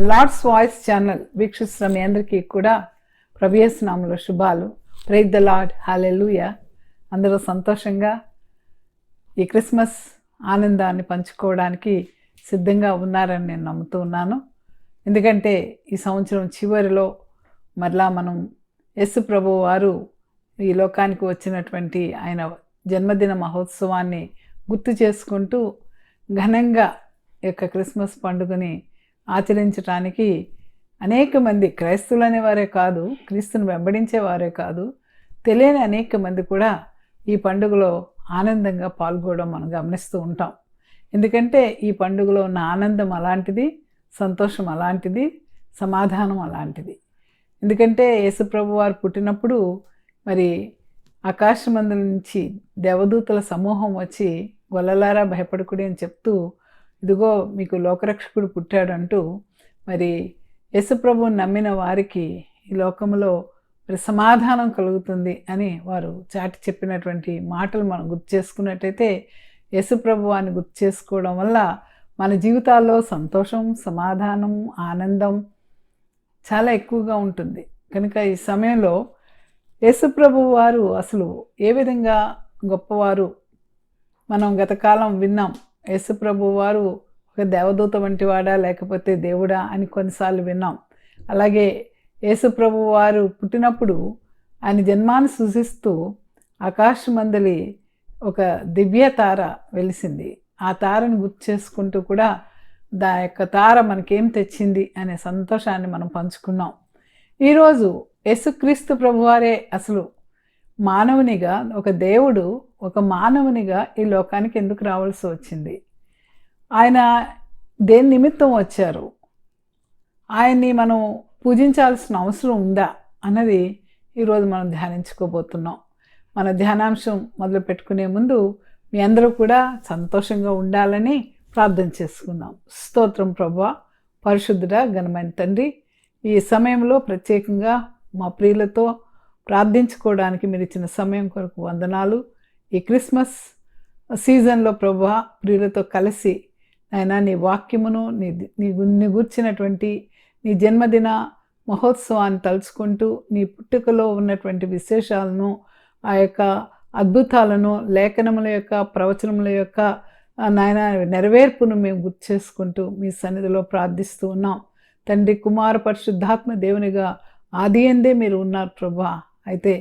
Lord's voice channel వీక్షిస్తున్న మీ అందరికీ కూడా ప్రభు యేసు నామములో శుభాలు. ప్రైజ్ ద లార్డ్, హల్లెలూయా. అందరూ సంతోషంగా ఈ క్రిస్మస్ ఆనందాన్ని పంచుకోవడానికి సిద్ధంగా ఉన్నారని నేను నమ్ముతూ ఉన్నాను. ఎందుకంటే ఈ సంవత్సరం చివరిలో మరలా మనం యేసు ప్రభువు వారు ఈ లోకానికి వచ్చినటువంటి ఆయన జన్మదిన మహోత్సవాన్ని గుర్తు చేసుకుంటూ ఘనంగా ఈ యొక్క క్రిస్మస్ పండుగని ఆచరించడానికి అనేక మంది క్రైస్తవులు అనేవారే కాదు, క్రీస్తుని వెంబడించేవారే కాదు, తెలియని అనేక మంది కూడా ఈ పండుగలో ఆనందంగా పాల్గొనడం మనం గమనిస్తూ ఉంటాం. ఎందుకంటే ఈ పండుగలో ఉన్న ఆనందం అలాంటిది, సంతోషం అలాంటిది, సమాధానం అలాంటిది. ఎందుకంటే యేసుప్రభు వారు పుట్టినప్పుడు మరి ఆకాశమందుల నుంచి దేవదూతల సమూహం వచ్చి గొల్లలారా భయపడకుడి అని చెప్తూ, ఇదిగో మీకు లోకరక్షకుడు పుట్టాడు అంటూ మరి యేసుప్రభువుని నమ్మిన వారికి ఈ లోకంలో మరి సమాధానం కలుగుతుంది అని వారు చాటి చెప్పినటువంటి మాటలు మనం గుర్తు చేసుకున్నట్టయితే, యేసుప్రభువాన్ని గుర్తు చేసుకోవడం వల్ల మన జీవితాల్లో సంతోషం, సమాధానం, ఆనందం చాలా ఎక్కువగా ఉంటుంది. కనుక ఈ సమయంలో యేసుప్రభువు వారు అసలు ఏ విధంగా గొప్పవారు మనం గతకాలం విన్నాం. యేసుప్రభువు వారు ఒక దేవదూత వంటి వాడా లేకపోతే దేవుడా అని కొన్నిసార్లు విన్నాం. అలాగే యేసుప్రభువు వారు పుట్టినప్పుడు ఆయన జన్మాన్ని సూచిస్తూ ఆకాశమందలి ఒక దివ్య తార వెలిసింది. ఆ తారను గుర్తు చేసుకుంటూ కూడా దా యొక్క తార మనకేం తెచ్చింది అనే సంతోషాన్ని మనం పంచుకున్నాం. ఈరోజు యేసుక్రీస్తు ప్రభువారే అసలు మానవునిగా, ఒక దేవుడు ఒక మానవునిగా ఈ లోకానికి ఎందుకు రావాల్సి వచ్చింది, ఆయన దేని నిమిత్తం వచ్చారు, ఆయన్ని మనం పూజించాల్సిన అవసరం ఉందా అన్నది ఈరోజు మనం ధ్యానించుకోబోతున్నాం. మన ధ్యానాంశం మొదలు పెట్టుకునే ముందు మీ అందరూ కూడా సంతోషంగా ఉండాలని ప్రార్థన చేసుకుందాం. స్తోత్రం ప్రభువా, పరిశుద్ధుడా, ఘనమైన తండ్రి, ఈ సమయంలో ప్రత్యేకంగా మా ప్రియులతో ప్రార్థించుకోవడానికి మీరు ఇచ్చిన సమయం కొరకు వందనాలు. ఈ క్రిస్మస్ సీజన్లో ప్రభువా ప్రియులతో కలిసి ఆయన నీ వాక్యమును నీ గూర్చినటువంటి నీ జన్మదిన మహోత్సవాన్ని తలుచుకుంటూ నీ పుట్టుకలో ఉన్నటువంటి విశేషాలను, ఆ యొక్క అద్భుతాలను, లేఖనముల యొక్క ప్రవచనముల యొక్క నాయన నెరవేర్పును మేము గుర్తు చేసుకుంటూ మీ సన్నిధిలో ప్రార్థిస్తూ ఉన్నాం. తండ్రి, కుమార, పరిశుద్ధాత్మ దేవునిగా ఆది అందే మీరు ఉన్నారు ప్రభా. అయితే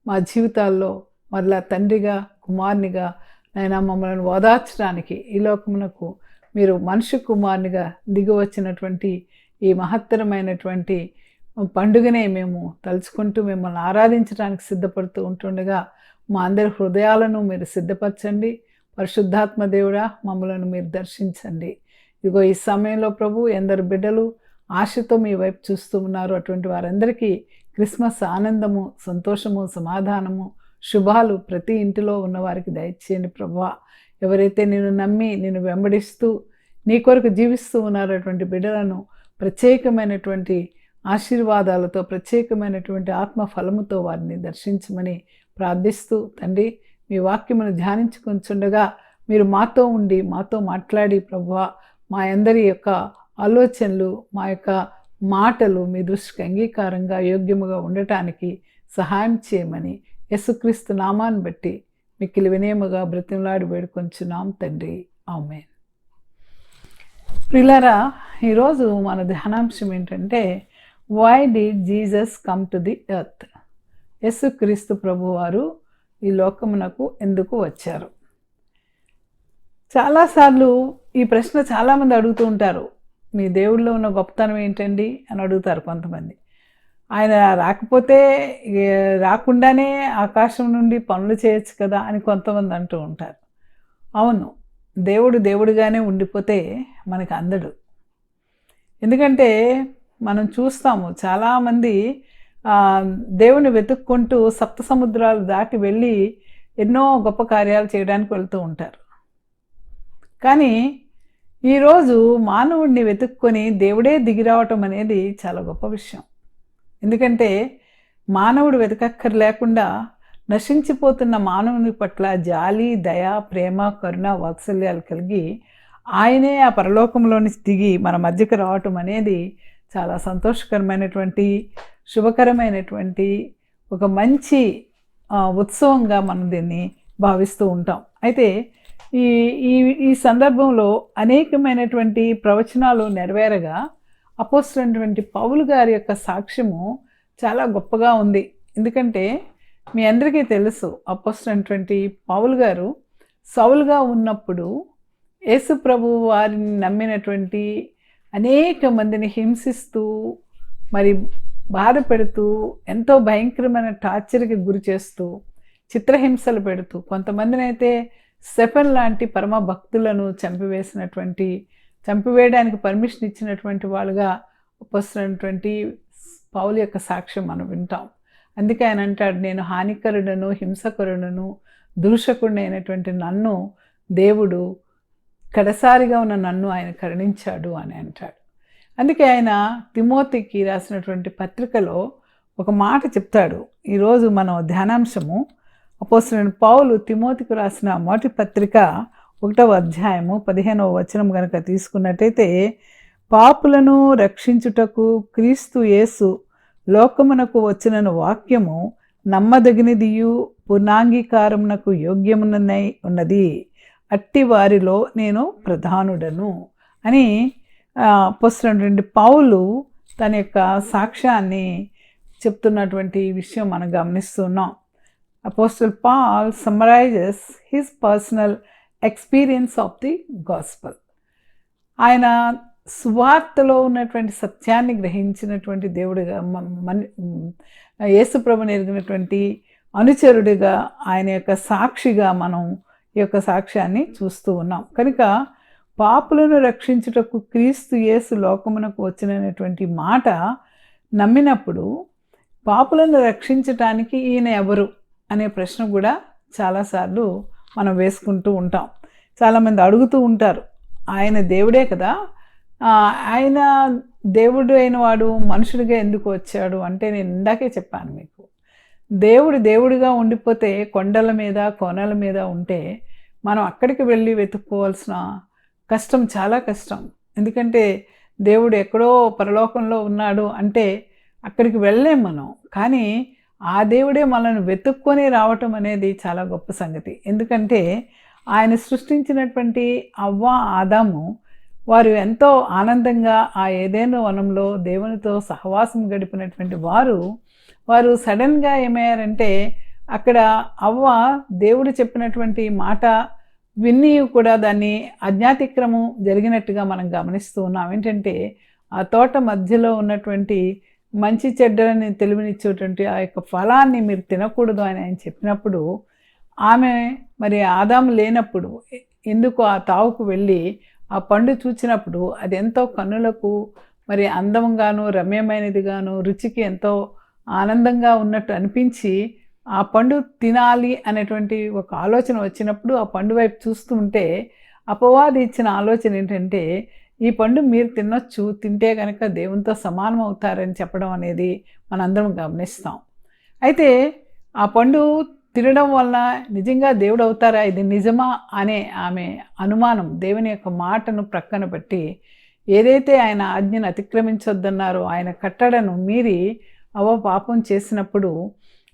మా జీవితాల్లో మరలా తండ్రిగా, కుమారునిగా నాయన మమ్మల్ని ఓదార్చడానికి ఈ లోకమునకు మీరు మనుష్య కుమారునిగా దిగి వచ్చినటువంటి ఈ మహత్తరమైనటువంటి పండుగనే మేము తలుచుకుంటూ మిమ్మల్ని ఆరాధించడానికి సిద్ధపడుతూ ఉంటుండగా మా అందరి హృదయాలను మీరు సిద్ధపరచండి. పరిశుద్ధాత్మ దేవుడా, మమ్మలను మీరు దర్శించండి. ఇదిగో ఈ సమయంలో ప్రభు ఎందరు బిడ్డలు ఆశతో మీ వైపు చూస్తూ ఉన్నారు. అటువంటి వారందరికీ క్రిస్మస్ ఆనందము, సంతోషము, సమాధానము, శుభాలు ప్రతి ఇంటిలో ఉన్నవారికి దయచేయండి ప్రభువా. ఎవరైతే నిన్ను నమ్మి నిన్ను వెంబడిస్తూ నీ కొరకు జీవిస్తూ ఉన్నారో అటువంటి బిడ్డలను ప్రత్యేకమైనటువంటి ఆశీర్వాదాలతో, ప్రత్యేకమైనటువంటి ఆత్మ ఫలముతో వారిని దర్శించమని ప్రార్థిస్తూ, తండ్రి మీ వాక్యమును ధ్యానించుకుంటుండగా మీరు మాతో ఉండి మాతో మాట్లాడి ప్రభువా, మా అందరి యొక్క ఆలోచనలు, మా యొక్క మాటలు మీ దృష్టికి అంగీకారంగా, యోగ్యముగా ఉండటానికి సహాయం చేయమని యేసుక్రీస్తు నామాన్ని బట్టి మిక్కిలి వినయముగా బ్రతిమలాడి వేడుకొంచున్నాం తండ్రి, ఆమేన్. ప్రియులారా, ఈరోజు మన ధ్యానాంశం ఏంటంటే, why did Jesus come to the earth? యేసుక్రీస్తు ప్రభువారు ఈ లోకమునకు ఎందుకు వచ్చారు? చాలాసార్లు ఈ ప్రశ్న చాలామంది అడుగుతూ ఉంటారు. మీ దేవుడిలో ఉన్న గొప్పతనం ఏంటండి అని అడుగుతారు కొంతమంది. ఆయన రాకుండానే ఆకాశం నుండి పనులు చేయొచ్చు కదా అని కొంతమంది అంటూ ఉంటారు. అవును, దేవుడు దేవుడిగానే ఉండిపోతే మనకు అందడు. ఎందుకంటే మనం చూస్తాము చాలామంది దేవుని వెతుక్కుంటూ సప్త సముద్రాలు దాటి వెళ్ళి ఎన్నో గొప్ప కార్యాలు చేయడానికి వెళ్తూ ఉంటారు. కానీ ఈరోజు మానవుడిని వెతుక్కొని దేవుడే దిగిరావటం అనేది చాలా గొప్ప విషయం. ఎందుకంటే మానవుడు వెతకక్కర్ లేకుండా నశించిపోతున్న మానవుని పట్ల జాలి, దయ, ప్రేమ, కరుణ, వాత్సల్యాలు కలిగి ఆయనే ఆ పరలోకంలో నుంచి దిగి మన మధ్యకి రావటం అనేది చాలా సంతోషకరమైనటువంటి, శుభకరమైనటువంటి ఒక మంచి ఉత్సవంగా మనం దీన్ని భావిస్తూ ఉంటాం. అయితే ఈ ఈ ఈ సందర్భంలో అనేకమైనటువంటి ప్రవచనాలు నెరవేరగా అపోస్తలుడైనటువంటి పౌలు గారి యొక్క సాక్ష్యము చాలా గొప్పగా ఉంది. ఎందుకంటే మీ అందరికీ తెలుసు, అపోస్తలుడైనటువంటి పౌలు గారు సౌలుగా ఉన్నప్పుడు యేసు ప్రభువు వారిని నమ్మినటువంటి అనేక మందిని హింసిస్తూ, మరి బాధ పెడుతూ, ఎంతో భయంకరమైన టార్చర్కి గురి చేస్తూ, చిత్రహింసలు పెడుతూ, కొంతమందిని అయితే స్టెఫెన్ లాంటి పరమ భక్తులను చంపివేయడానికి పర్మిషన్ ఇచ్చినటువంటి వాళ్ళుగా అపోస్తలుడైనటువంటి పౌలు యొక్క సాక్ష్యం మనం వింటాం. అందుకే ఆయన అంటాడు, నేను హానికరుడను, హింసకరుడను, దూషకుడినైనటువంటి నన్ను దేవుడు, కడసారిగా ఉన్న నన్ను ఆయన కరుణించాడు అని అంటాడు. అందుకే ఆయన తిమోతికి రాసినటువంటి పత్రికలో ఒక మాట చెప్తాడు. ఈరోజు మనం ధ్యానాంశము అపోస్తలుడైన పౌలు తిమోతికి రాసిన మొదటి పత్రిక 1వ అధ్యాయము 15వ వచనం కనుక తీసుకున్నట్టయితే, పాపులను రక్షించుటకు క్రీస్తు యేసు లోకమునకు వచ్చిన వాక్యము నమ్మదగినదియు పూర్ణాంగీకారమునకు యోగ్యమునై ఉన్నది, అట్టి వారిలో నేను ప్రధానుడను అని అపోస్తలుడైనటువంటి పౌలు తన యొక్క సాక్ష్యాన్ని చెప్తున్నటువంటి విషయం మనం గమనిస్తున్నాం. Apostle Paul summarises his personal experience of the gospel. ఆయన సువార్తలో ఉన్నటువంటి సత్యాన్ని గ్రహించినటువంటి దేవుడిగా, యేసుప్రభుని ఎరిగినటువంటి అనుచరుడిగా, ఆయన యొక్క సాక్షిగా మనం ఈ యొక్క సాక్ష్యాన్ని చూస్తూ ఉన్నాం. కనుక పాపులను రక్షించుటకు క్రీస్తు యేసు లోకమునకు వచ్చినటువంటి మాట నమ్మినప్పుడు పాపులను రక్షించటానికి ఈయన ఎవరు అనే ప్రశ్న కూడా చాలాసార్లు మనం వేసుకుంటూ ఉంటాం. చాలామంది అడుగుతూ ఉంటారు, ఆయన దేవుడే కదా, ఆయన దేవుడు అయిన వాడు మనుషుడిగా ఎందుకు వచ్చాడు అంటే, నేను ఇందాకే చెప్పాను మీకు, దేవుడిగా ఉండిపోతే కొండల మీద కోనల మీద ఉంటే మనం అక్కడికి వెళ్ళి వెతుక్కోవాల్సిన కష్టం చాలా కష్టం. ఎందుకంటే దేవుడు ఎక్కడో పరలోకంలో ఉన్నాడు అంటే అక్కడికి వెళ్ళలేం మనం. కానీ ఆ దేవుడే మనల్ని వెతుక్కొని రావటం అనేది చాలా గొప్ప సంగతి. ఎందుకంటే ఆయన సృష్టించినటువంటి అవ్వ, ఆదాము వారు ఎంతో ఆనందంగా ఆ ఏదైనా వనంలో దేవునితో సహవాసం గడిపినటువంటి వారు సడన్గా ఏమయ్యారంటే, అక్కడ అవ్వ దేవుడు చెప్పినటువంటి మాట విని కూడా దాన్ని అజ్ఞాతిక్రమం జరిగినట్టుగా మనం గమనిస్తూ ఉన్నాం. ఏంటంటే ఆ తోట మధ్యలో ఉన్నటువంటి మంచి చెడ్డలని తెలివినిచ్చేటువంటి ఆ యొక్క ఫలాన్ని మీరు తినకూడదు అని ఆయన చెప్పినప్పుడు, ఆమె మరి ఆదాము లేనప్పుడు ఎందుకు ఆ తావుకు వెళ్ళి ఆ పండు చూచినప్పుడు అది ఎంతో కన్నులకు మరి అందంగాను, రమ్యమైనదిగాను, రుచికి ఎంతో ఆనందంగా ఉన్నట్టు అనిపించి ఆ పండు తినాలి అనేటువంటి ఒక ఆలోచన వచ్చినప్పుడు ఆ పండు వైపు చూస్తూ ఉంటే అపవాది ఇచ్చిన ఆలోచన ఏంటంటే, ఈ పండు మీరు తినొచ్చు, తింటే కనుక దేవునితో సమానం అవుతారని చెప్పడం అనేది మనందరం గమనిస్తాం. అయితే ఆ పండు తినడం వల్ల నిజంగా దేవుడు అవుతారా, ఇది నిజమా అనే ఆమె అనుమానం దేవుని యొక్క మాటను ప్రక్కన పెట్టి, ఏదైతే ఆయన ఆజ్ఞను అతిక్రమించొద్దన్నారో ఆయన కట్టడను మీరి అవ్వ పాపం చేసినప్పుడు,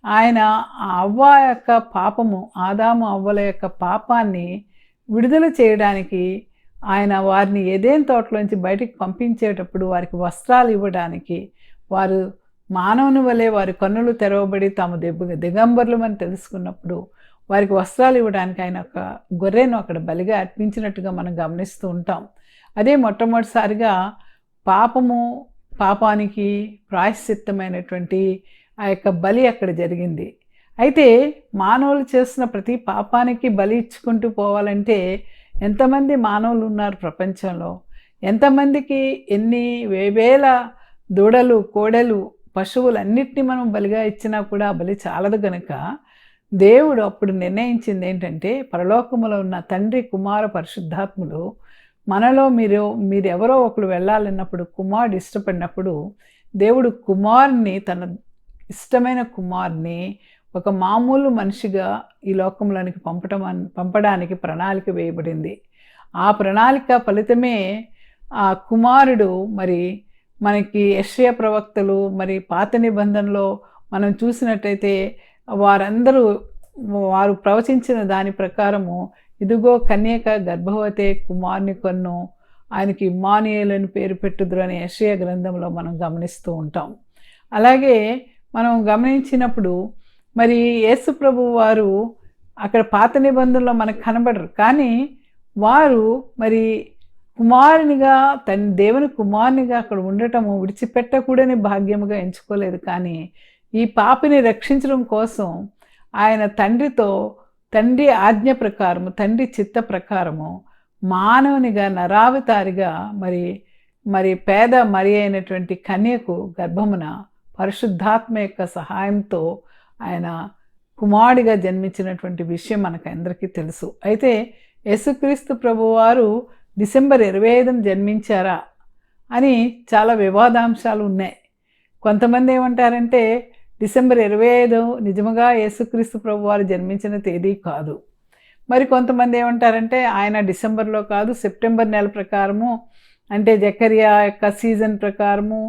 ఆయన ఆ అవ్వ యొక్క పాపము, ఆదాము అవ్వల యొక్క పాపాన్ని విడుదల చేయడానికి ఆయన వారిని ఏదేన్ తోటలోంచి బయటికి పంపించేటప్పుడు వారికి వస్త్రాలు ఇవ్వడానికి, వారు మానవుని వలె వారి కన్నులు తెరవబడి తాము దిగంబరులమని తెలుసుకున్నప్పుడు వారికి వస్త్రాలు ఇవ్వడానికి ఆయన ఒక గొర్రెను అక్కడ బలిగా అర్పించినట్టుగా మనం గమనిస్తూ ఉంటాం. అదే మొట్టమొదటిసారిగా పాపానికి ప్రాయశ్చిత్తమైనటువంటి ఆ యొక్క బలి అక్కడ జరిగింది. అయితే మానవులు చేసిన ప్రతి పాపానికి బలి ఇచ్చుకుంటూ పోవాలంటే ఎంతమంది మానవులు ఉన్నారు ప్రపంచంలో, ఎంతమందికి ఎన్ని వేవేల దూడలు, కోడెలు, పశువులన్నిటినీ మనం బలిగా ఇచ్చినా కూడా బలి చాలదు. కనుక దేవుడు అప్పుడు నిర్ణయించింది ఏంటంటే, పరలోకములో ఉన్న తండ్రి, కుమార, పరిశుద్ధాత్ములు మనలో మీరెవరో ఒకరు వెళ్ళాలన్నప్పుడు, కుమారుడు ఇష్టపడినప్పుడు దేవుడు కుమారుని, తన ఇష్టమైన కుమారుని ఒక మామూలు మనిషిగా ఈ లోకంలోనికి పంపడానికి ప్రణాళిక వేయబడింది. ఆ ప్రణాళిక ఫలితమే ఆ కుమారుడు మరి మనకి యెషయా ప్రవక్తలు మరి పాత నిబంధనలో మనం చూసినట్టయితే వారు ప్రవచించిన దాని ప్రకారము ఇదిగో కన్యక గర్భవతే కుమారుని కన్ను, ఆయనకి ఇమ్మానుయేలు అని పేరు పెట్టుదురు అని యెషయా గ్రంథంలో మనం గమనిస్తూ ఉంటాం. అలాగే మనం గమనించినప్పుడు మరి యేసు ప్రభు వారు అక్కడ పాత నిబంధనలో మనకు కనబడరు, కానీ వారు మరి కుమారునిగా దేవుని కుమారునిగా అక్కడ ఉండటము విడిచిపెట్టకూడని భాగ్యముగా ఎంచుకోలేదు. కానీ ఈ పాపిని రక్షించడం కోసం ఆయన తండ్రి ఆజ్ఞ ప్రకారము, తండ్రి చిత్త ప్రకారము మానవునిగా నరావతారిగా మరి పేద మరి అయినటువంటి కన్యకు గర్భమున పరిశుద్ధాత్మ యొక్క సహాయంతో ఆయన కుమారుడిగా జన్మించినటువంటి విషయం మనకు అందరికీ తెలుసు. అయితే యేసుక్రీస్తు ప్రభువారు డిసెంబర్ 25న జన్మించారా అని చాలా వివాదాంశాలు ఉన్నాయి. కొంతమంది ఏమంటారంటే డిసెంబర్ 25 నిజముగా యేసుక్రీస్తు ప్రభువారు జన్మించిన తేదీ కాదు. మరి కొంతమంది ఏమంటారంటే ఆయన డిసెంబర్లో కాదు, సెప్టెంబర్ నెల ప్రకారము, అంటే జకరియా యొక్క సీజన్ ప్రకారము,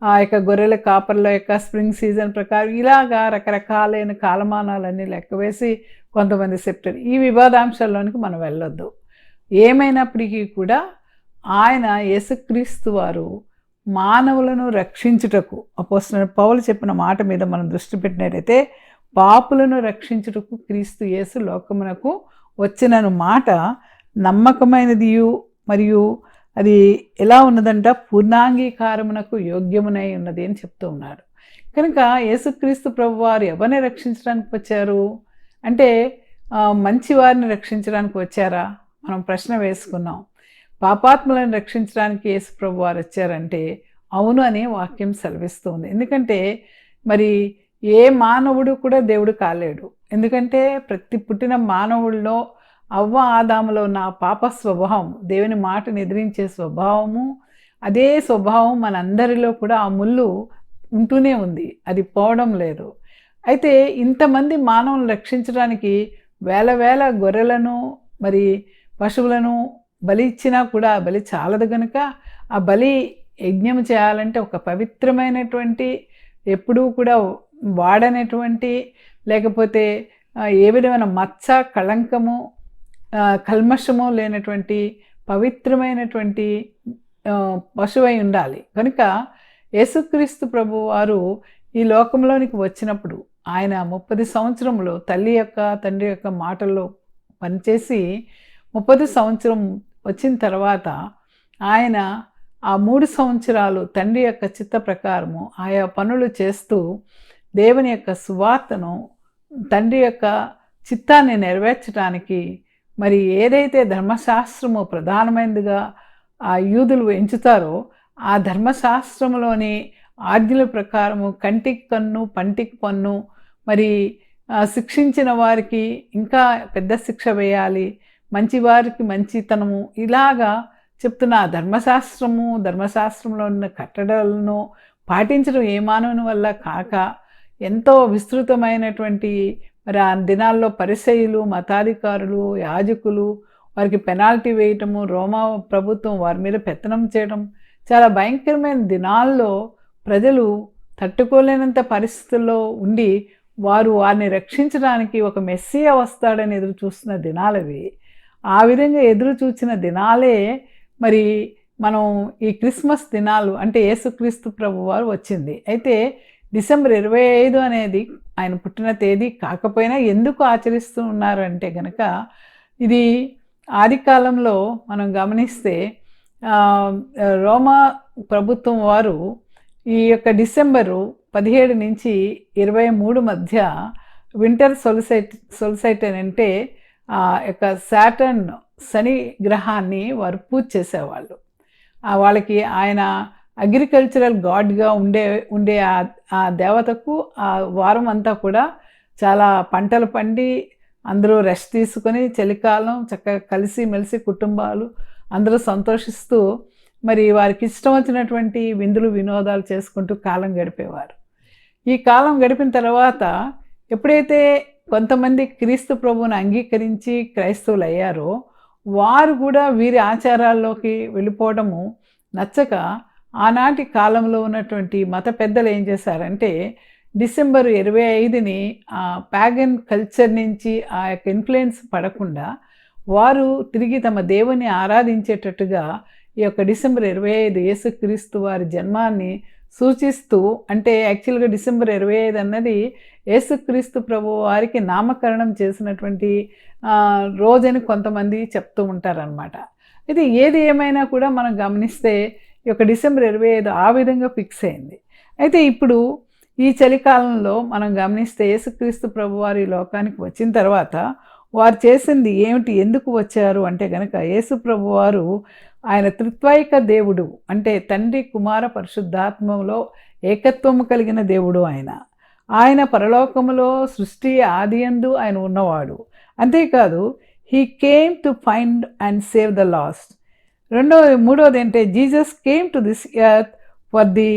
ఆ యొక్క గొర్రెల కాపర్ల యొక్క స్ప్రింగ్ సీజన్ ప్రకారం ఇలాగా రకరకాలైన కాలమానాలన్నీ లెక్కవేసి కొంతమంది చెప్తారు. ఈ వివాదాంశాల్లోనికి మనం వెళ్ళొద్దు. ఏమైనప్పటికీ కూడా ఆయన యేసుక్రీస్తు వారు మానవులను రక్షించుటకు, అపోస్తలుడైన పౌలు చెప్పిన మాట మీద మనం దృష్టి పెట్టినట్టయితే పాపులను రక్షించుటకు క్రీస్తు యేసు లోకమునకు వచ్చినను మాట నమ్మకమైనదియు మరియు అది ఎలా ఉన్నదంట పూర్ణాంగీకారమునకు యోగ్యమునై ఉన్నది అని చెప్తూ ఉన్నారు. కనుక యేసుక్రీస్తు ప్రభువారు ఎవరిని రక్షించడానికి వచ్చారు అంటే మంచి వారిని రక్షించడానికి వచ్చారా? మనం ప్రశ్న వేసుకున్నాం. పాపాత్ములను రక్షించడానికి యేసు ప్రభువారు వచ్చారంటే అవును అనే వాక్యం సెలవిస్తుంది. ఎందుకంటే మరి ఏ మానవుడు కూడా దేవుడు కాలేడు. ఎందుకంటే ప్రతి పుట్టిన మానవుల్లో అవ్వ ఆదాములో ఉన్న పాప స్వభావం, దేవుని మాటను ఎదిరించే స్వభావము, అదే స్వభావం మనందరిలో కూడా ఆ ముళ్ళు ఉంటూనే ఉంది, అది పోవడం లేదు. అయితే ఇంతమంది మానవులను రక్షించడానికి వేల గొర్రెలను మరి పశువులను బలి ఇచ్చినా కూడా బలి చాలదు కనుక ఆ బలి యజ్ఞం చేయాలంటే ఒక పవిత్రమైనటువంటి, ఎప్పుడూ కూడా వాడనటువంటి, లేకపోతే ఏ విధమైన మచ్చ కళంకము కల్మషము లేనటువంటి పవిత్రమైనటువంటి పశువై ఉండాలి. కనుక యేసుక్రీస్తు ప్రభు వారు ఈ లోకంలోనికి వచ్చినప్పుడు ఆయన 30 సంవత్సరములు తల్లి యొక్క తండ్రి యొక్క మాటల్లో పనిచేసి 30 సంవత్సరం వచ్చిన తర్వాత ఆయన ఆ 3 సంవత్సరాలు తండ్రి యొక్క చిత్త ప్రకారము ఆయా పనులు చేస్తూ దేవుని యొక్క సువార్తను, తండ్రి యొక్క చిత్తాన్ని నెరవేర్చడానికి మరి ఏదైతే ధర్మశాస్త్రము ప్రధానమైనదిగా ఆ యూదులు ఎంచుతారో ఆ ధర్మశాస్త్రంలోని ఆజ్ఞల ప్రకారము కంటికి కన్ను పంటికి పన్ను, మరి శిక్షించిన వారికి ఇంకా పెద్ద శిక్ష వేయాలి, మంచి వారికి మంచితనము, ఇలాగా చెప్తున్న ధర్మశాస్త్రంలో ఉన్న కట్టడలను పాటించడం ఏ మానవుని వల్ల కాక ఎంతో విస్తృతమైనటువంటి మరి ఆ దినాల్లో పరిసయ్యులు, మతాధికారులు, యాజకులు వారికి పెనాల్టీ వేయటము, రోమా ప్రభుత్వం వారి మీద పెత్తనం చేయడం, చాలా భయంకరమైన దినాల్లో ప్రజలు తట్టుకోలేనంత పరిస్థితుల్లో ఉండి వారిని రక్షించడానికి ఒక మెస్సియా వస్తాడని ఎదురు చూస్తున్న దినాలవి. ఆ విధంగా ఎదురు చూసిన దినాలే మరి మనం ఈ క్రిస్మస్ దినాలు అంటే యేసుక్రీస్తు ప్రభు వారు వచ్చింది. అయితే డిసెంబర్ 25 అనేది ఆయన పుట్టిన తేదీ కాకపోయినా ఎందుకు ఆచరిస్తూ ఉన్నారు అంటే కనుక ఇది ఆది కాలంలో మనం గమనిస్తే రోమా ప్రభుత్వం వారు ఈ యొక్క డిసెంబరు 17 నుంచి 23 మధ్య వింటర్ సొలిసైట్ అని అంటే యొక్క సాటర్న్ శని గ్రహాన్ని వారు పూజ చేసేవాళ్ళు. వాళ్ళకి ఆయన అగ్రికల్చరల్ గాడ్గా ఉండే ఆ దేవతకు ఆ వారం అంతా కూడా చాలా పంటలు పండి అందరూ రెస్ట్ తీసుకొని చలికాలం చక్కగా కలిసిమెలిసి కుటుంబాలు అందరూ సంతోషిస్తూ మరి వారికి ఇష్టం వచ్చినటువంటి విందులు వినోదాలు చేసుకుంటూ కాలం గడిపేవారు. ఈ కాలం గడిపిన తర్వాత ఎప్పుడైతే కొంతమంది క్రీస్తు ప్రభువుని అంగీకరించి క్రైస్తవులు అయ్యారో వారు కూడా వీరి ఆచారాల్లోకి వెళ్ళిపోవడము నచ్చక ఆనాటి కాలంలో ఉన్నటువంటి మత పెద్దలు ఏం చేశారంటే డిసెంబర్ 25ని ఆ ప్యాగన్ కల్చర్ నుంచి ఆ యొక్క ఇన్ఫ్లుయెన్స్ పడకుండా వారు తిరిగి తమ దేవుని ఆరాధించేటట్టుగా ఈ యొక్క డిసెంబర్ 25 యేసుక్రీస్తు వారి జన్మాన్ని సూచిస్తూ, అంటే యాక్చువల్గా డిసెంబర్ 25 అన్నది యేసుక్రీస్తు ప్రభు వారికి నామకరణం చేసినటువంటి రోజని కొంతమంది చెప్తూ ఉంటారనమాట. ఇది ఏది ఏమైనా కూడా మనం గమనిస్తే ఈ యొక్క డిసెంబర్ 25 ఆ విధంగా ఫిక్స్ అయింది. అయితే ఇప్పుడు ఈ చలికాలంలో మనం గమనిస్తే యేసుక్రీస్తు ప్రభు వారి లోకానికి వచ్చిన తర్వాత వారు చేసింది ఏమిటి, ఎందుకు వచ్చారు అంటే కనుక యేసు ప్రభు వారు ఆయన త్రిత్వైక దేవుడు, అంటే తండ్రి కుమార పరిశుద్ధాత్మలో ఏకత్వము కలిగిన దేవుడు. ఆయన పరలోకములో సృష్టి ఆదియందు ఆయన ఉన్నవాడు. అంతేకాదు he came to find and save the last. మూడవది అంటే Jesus came to this earth for the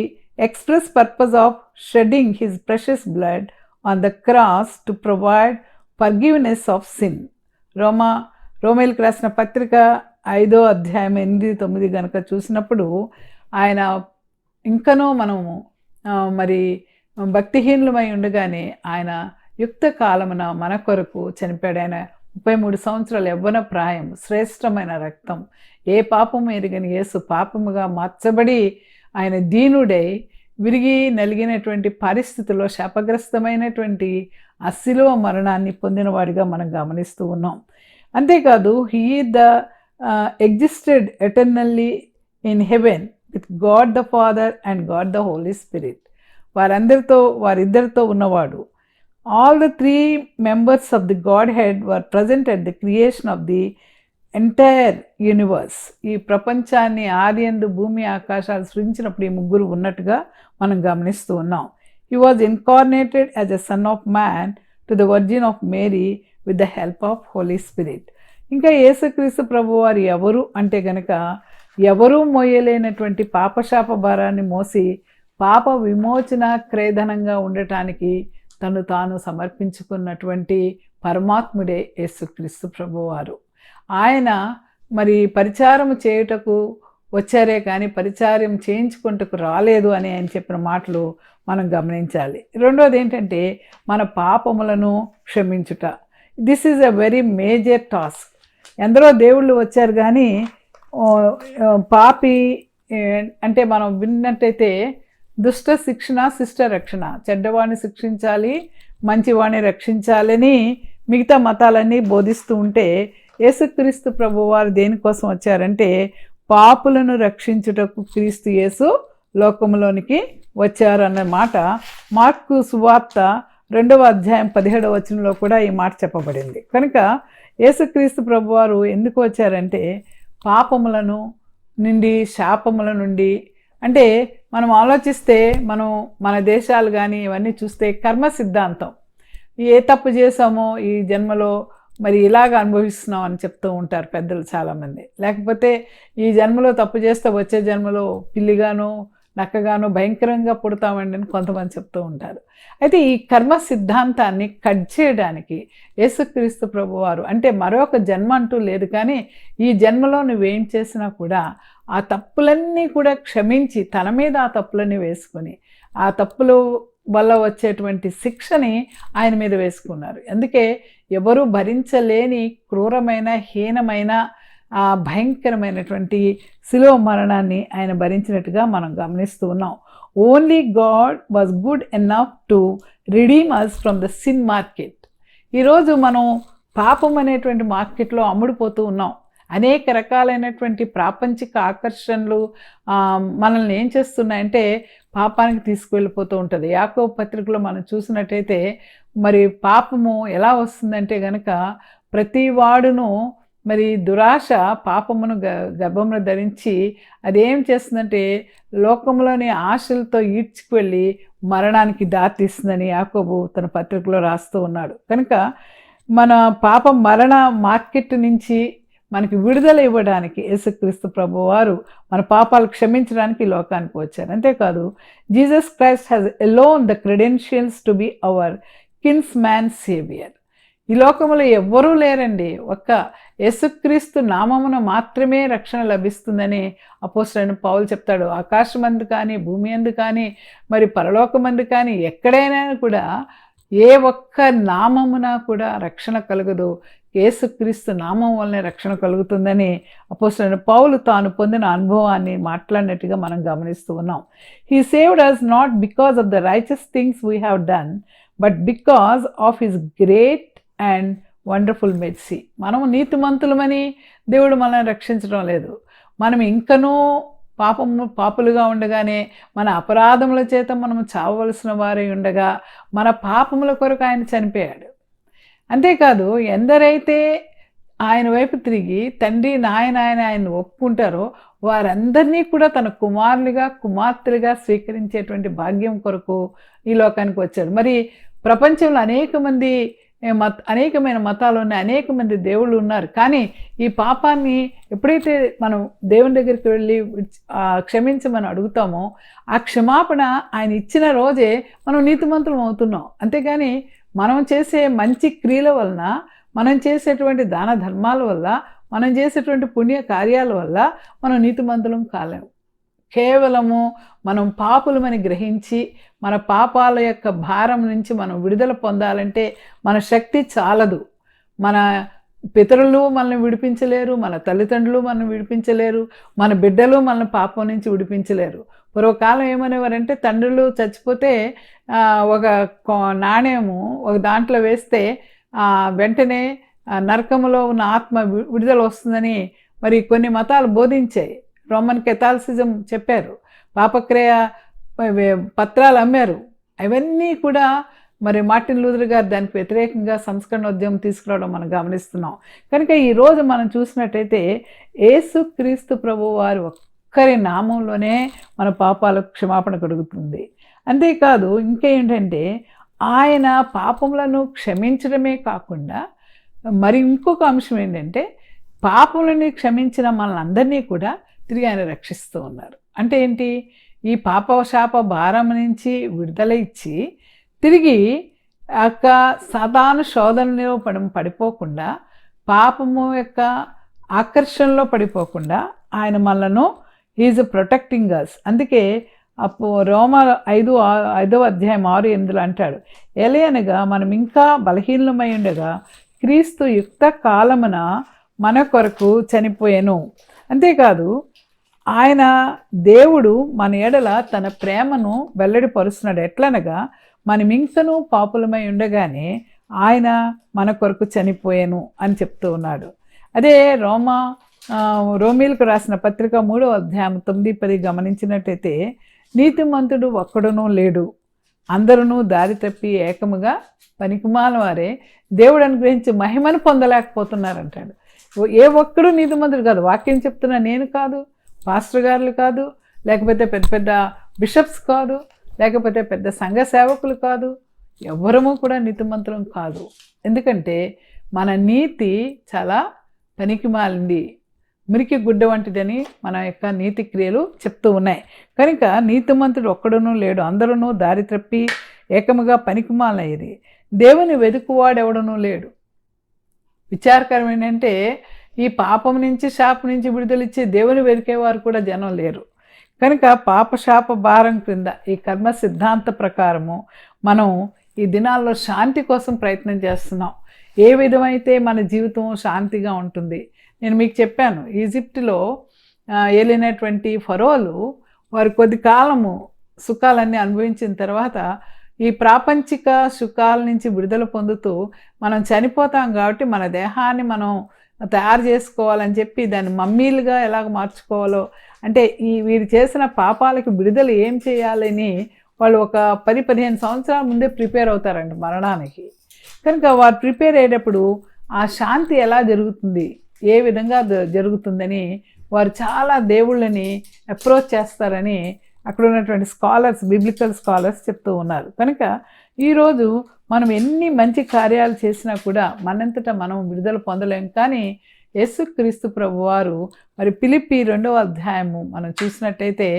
express purpose of shedding his precious blood on the cross to provide forgiveness of sin. రోమేలకు రాసిన పత్రిక 5వ అధ్యాయం 8-9 కనుక చూసినప్పుడు ఆయన ఇంకనూ మనము మరి భక్తిహీనులమై ఉండగానే ఆయన యుక్త కాలమున మన కొరకు చనిపోయాడు. ఆయన 33 సంవత్సరాల యవ్వన ప్రాయం, శ్రేష్టమైన రక్తం, ఏ పాపము ఎరుగని యేసు పాపముగా మార్చబడి ఆయన దీనుడై విరిగి నలిగినటువంటి పరిస్థితుల్లో శాపగ్రస్తమైనటువంటి ఆ శిలువ మరణాన్ని పొందినవాడిగా మనం గమనిస్తూ ఉన్నాం. అంతేకాదు he the existed eternally in heaven with God the Father and God the Holy Spirit. వారిద్దరితో ఉన్నవాడు. All the 3 members of the Godhead were present at the creation of the entire universe. ఈ ప్రపంచాన్ని ఆదియందు భూమి ఆకాశాలు సృజించినప్పుడు ఈ ముగ్గురు ఉన్నట్టుగా మనం గమనిస్తూ ఉన్నాం. He was incarnated as a son of man to the virgin of Mary with the help of holy spirit. ఇంకా యేసుక్రీస్తు ప్రభు వారు ఎవరు అంటే గనక ఎవరూ మోయలేనటువంటి పాపశాప భారాన్ని మోసి పాప విమోచన క్రయధనంగా ఉండటానికి తను తాను సమర్పించుకున్నటువంటి పరమాత్ముడే యేసుక్రీస్తు ప్రభువారు. ఆయన మరి పరిచారం చేయుటకు వచ్చారే కానీ పరిచారం చేయించుకుంటకు రాలేదు అని ఆయన చెప్పిన మాటలు మనం గమనించాలి. రెండోది ఏంటంటే మన పాపములను క్షమించుట. This is a very major task. ఎందరో దేవుళ్ళు వచ్చారు కానీ పాపి అంటే మనం విన్నట్టయితే దుష్ట శిక్షణ శిష్ట రక్షణ, చెడ్డవాడిని శిక్షించాలి మంచివాడిని రక్షించాలని మిగతా మతాలన్నీ బోధిస్తూ ఉంటే యేసుక్రీస్తు ప్రభు వారు దేనికోసం వచ్చారంటే పాపులను రక్షించుటకు క్రీస్తు యేసు లోకంలోనికి వచ్చారు అన్నమాట మార్కు సువార్త 2వ అధ్యాయం 17వ వచనంలో కూడా ఈ మాట చెప్పబడింది. కనుక యేసుక్రీస్తు ప్రభు వారు ఎందుకు వచ్చారంటే పాపములను నుండి శాపముల నుండి, అంటే మనం ఆలోచిస్తే మన దేశాలు కానీ ఇవన్నీ చూస్తే కర్మ సిద్ధాంతం, ఏ తప్పు చేసామో ఈ జన్మలో మరి ఇలాగ అనుభవిస్తున్నాం అని చెప్తూ ఉంటారు పెద్దలు చాలామంది. లేకపోతే ఈ జన్మలో తప్పు చేస్తే వచ్చే జన్మలో పిల్లిగానో నక్కగానో భయంకరంగా పుడతామండి అని కొంతమంది చెప్తూ ఉంటారు. అయితే ఈ కర్మ సిద్ధాంతాన్ని కట్ చేయడానికి యేసుక్రీస్తు ప్రభువారు, అంటే మరొక జన్మ అంటూ లేదు కానీ ఈ జన్మలో నువ్వేం చేసినా కూడా ఆ తప్పులన్నీ కూడా క్షమించి తన మీద ఆ తప్పులన్నీ వేసుకొని ఆ తప్పులు వల్ల వచ్చేటువంటి శిక్షని ఆయన మీద వేసుకున్నారు. అందుకే ఎవరు భరించలేని క్రూరమైన హీనమైన ఆ భయంకరమైనటువంటి శిలువ మరణాన్ని ఆయన భరించినట్టుగా మనం గమనిస్తూ ఉన్నాం. Only God was good enough to redeem us from the sin market. ఈరోజు మనం పాపం అనేటువంటి మార్కెట్లో అమ్ముడుపోతూ ఉన్నాం. అనేక రకాలైనటువంటి ప్రాపంచిక ఆకర్షణలు మనల్ని ఏం చేస్తున్నాయంటే పాపానికి తీసుకువెళ్ళిపోతూ ఉంటుంది. యాకోబు పత్రికలో మనం చూసినట్టయితే మరి పాపము ఎలా వస్తుందంటే కనుక ప్రతి వాడును మరి దురాశ పాపమును గర్భమును ధరించి అదేం చేస్తుందంటే లోకంలోని ఆశలతో ఈడ్చుకువెళ్ళి మరణానికి దారితీస్తుందని యాకోబు తన పత్రికలో రాస్తూ ఉన్నాడు. కనుక మన పాప మరణ మార్కెట్ నుంచి మనకి విడుదల ఇవ్వడానికి యేసుక్రీస్తు ప్రభువారు మన పాపాలు క్షమించడానికి లోకానికి వచ్చారు. అంతేకాదు Jesus Christ has alone the credentials to be our kins man saviour. ఈ లోకంలో ఎవ్వరూ లేరండి, ఒక్క యేసుక్రీస్తు నామమున మాత్రమే రక్షణ లభిస్తుందని అపోస్తలుడైన పౌలు చెప్తాడు. ఆకాశమందు కానీ, భూమి అందు కానీ, మరి పరలోకమందు కానీ ఎక్కడైనా కూడా ఏ ఒక్క నామమున కూడా రక్షణ కలుగదు. యేసుక్రీస్తు నామం వల్లనే రక్షణ కలుగుతుందని అపోస్తలుడైన పౌలు తాను పొందిన అనుభవాన్ని మాట్లాడినట్టుగా మనం గమనిస్తూ ఉన్నాం. He saved us not because of the righteous things we have done, but because of his great and wonderful mercy. మనము నీతిమంతులమని దేవుడు మనల్ని రక్షించడం లేదు. మనం ఇంకనూ పాపులుగా ఉండగానే మన అపరాధముల చేత మనము చావవలసిన వారై ఉండగా మన పాపముల కొరకు ఆయన చనిపోయాడు. అంతేకాదు, ఎందరైతే ఆయన వైపు తిరిగి తండ్రి నాయన ఆయన ఒప్పుకుంటారో వారందరినీ కూడా తన కుమారులుగా కుమార్తెలుగా స్వీకరించేటువంటి భాగ్యం కొరకు ఈ లోకానికి వచ్చాడు. మరి ప్రపంచంలో అనేకమైన మతాలు ఉన్నాయి, అనేక మంది దేవుళ్ళు ఉన్నారు. కానీ ఈ పాపాన్ని ఎప్పుడైతే మనం దేవుని దగ్గరికి వెళ్ళి క్షమించమని అడుగుతామో ఆ క్షమాపణ ఆయన ఇచ్చిన రోజే మనం నీతిమంతులం అవుతున్నాం. అంతేగాని మనం చేసే మంచి క్రియల వలన, మనం చేసేటువంటి దాన ధర్మాల వల్ల, మనం చేసేటువంటి పుణ్య కార్యాల వల్ల మనం నీతిమంతులం కాలేము. కేవలము మనం పాపులమని గ్రహించి మన పాపాల యొక్క భారం నుంచి మనం విడుదల పొందాలంటే మన శక్తి చాలదు. మన పితరులు మనల్ని విడిపించలేరు, మన తల్లిదండ్రులు మనల్ని విడిపించలేరు, మన బిడ్డలు మనల్ని పాపం నుంచి విడిపించలేరు. పూర్వకాలం ఏమనేవారంటే తండ్రులు చచ్చిపోతే ఒక నాణ్యము ఒక దాంట్లో వేస్తే వెంటనే నరకములో ఉన్న ఆత్మ విడుదల వస్తుందని మరి కొన్ని మతాలు బోధించాయి. రోమన్ కెథాలిసిజం చెప్పారు, పాపక్రియ పత్రాలు అమ్మారు. అవన్నీ కూడా మరి మార్టిన్ లూథర్ గారు దానికి వ్యతిరేకంగా సంస్కరణోద్యమం తీసుకురావడం మనం గమనిస్తున్నాం. కనుక ఈరోజు మనం చూసినట్టయితే యేసుక్రీస్తు ప్రభువు వారు ఒక్కరి నామంలోనే మన పాపాలకు క్షమాపణ కలుగుతుంది. అంతేకాదు ఇంకేంటంటే ఆయన పాపములను క్షమించడమే కాకుండా మరి ఇంకొక అంశం ఏంటంటే పాపములని క్షమించిన మనల్ని కూడా తిరిగి ఆయన రక్షిస్తూ ఉన్నారు. అంటే ఏంటి? ఈ పాపశాప భారం నుంచి విడుదల ఇచ్చి తిరిగి యొక్క సాధారణ శోధనలో పడిపోకుండా, పాపము యొక్క ఆకర్షణలో పడిపోకుండా ఆయన మనలను ఈజ్ ప్రొటెక్టింగ్ అస్. అందుకే రోమా 5వ అధ్యాయం 6-8 అంటాడు, ఎలయనగా మనం ఇంకా బలహీనమై ఉండగా క్రీస్తు యుక్త కాలమున మన కొరకు చనిపోయెను. అంతేకాదు ఆయన దేవుడు మన ఎడల తన ప్రేమను వెల్లడిపరుస్తున్నాడు. ఎట్లనగా మనం ఇంకనూ పాపులమై ఉండగానే ఆయన మన కొరకు చనిపోయాను అని చెప్తూ ఉన్నాడు. అదే రోమీలకు రాసిన పత్రిక 3వ అధ్యాయం 9-10 గమనించినట్టయితే, నీతిమంతుడు ఒక్కడునూ లేడు, అందరూ దారి తప్పి ఏకముగా పనికిమాల వారే దేవుడు అనుగ్రహించి మహిమను పొందలేకపోతున్నారంటాడు. ఏ ఒక్కడు నీతిమంతుడు కాదు. వాక్యం చెప్తున్నా నేను కాదు, పాస్టర్ గారులు కాదు, లేకపోతే పెద్ద పెద్ద బిషప్స్ కాదు, లేకపోతే పెద్ద సంఘ సేవకులు కాదు, ఎవ్వరము కూడా నీతిమంతులం కాదు. ఎందుకంటే మన నీతి చాలా పనికిమాలింది, మురికి గుడ్డ వంటిదని మన యొక్క నీతి క్రియలు చెప్తూ ఉన్నాయి. కనుక నీతిమంతుడు ఒక్కడునూ లేడు, అందరూ దారి తప్పి ఏకముగా పనికిమాలయ్యేది, దేవుని వెతుకువాడెవడనూ లేడు. విచారకరం ఏంటంటే ఈ పాపం నుంచి శాపం నుంచి విడుదలిచ్చే దేవుని వెతికేవారు కూడా జనం లేరు. కనుక పాపశాప భారం క్రింద ఈ కర్మ సిద్ధాంత ప్రకారము మనం ఈ దినాల్లో శాంతి కోసం ప్రయత్నం చేస్తున్నాం. ఏ విధమైతే మన జీవితం శాంతిగా ఉంటుంది. నేను మీకు చెప్పాను, ఈజిప్టులో ఏలినటువంటి ఫరోలు వారు కొద్ది కాలము సుఖాలన్నీ అనుభవించిన తర్వాత ఈ ప్రాపంచిక సుఖాల నుంచి విడుదల పొందుతూ మనం చనిపోతాం కాబట్టి మన దేహాన్ని మనం తయారు చేసుకోవాలని చెప్పి దాన్ని మమ్మీలుగా ఎలాగ మార్చుకోవాలో, అంటే వీరు చేసిన పాపాలకి విడుదల ఏం చేయాలని వాళ్ళు ఒక 10-15 సంవత్సరాల ముందే ప్రిపేర్ అవుతారండి మరణానికి. కనుక వారు ప్రిపేర్ అయ్యేటప్పుడు ఆ శాంతి ఎలా జరుగుతుంది, ఏ విధంగా జరుగుతుందని వారు చాలా దేవుళ్ళని అప్రోచ్ చేస్తారని అక్కడ ఉన్నటువంటి స్కాలర్స్, బిబ్లికల్ స్కాలర్స్ చెప్తూ ఉన్నారు. కనుక ఈరోజు మనం ఎన్ని మంచి కార్యాలు చేసినా కూడా మనంతటా మనం విడుదల పొందలేం. కానీ యేసుక్రీస్తు ప్రభువారు మరి ఫిలిప్పీ 2వ అధ్యాయము మనం చూసినట్టయితే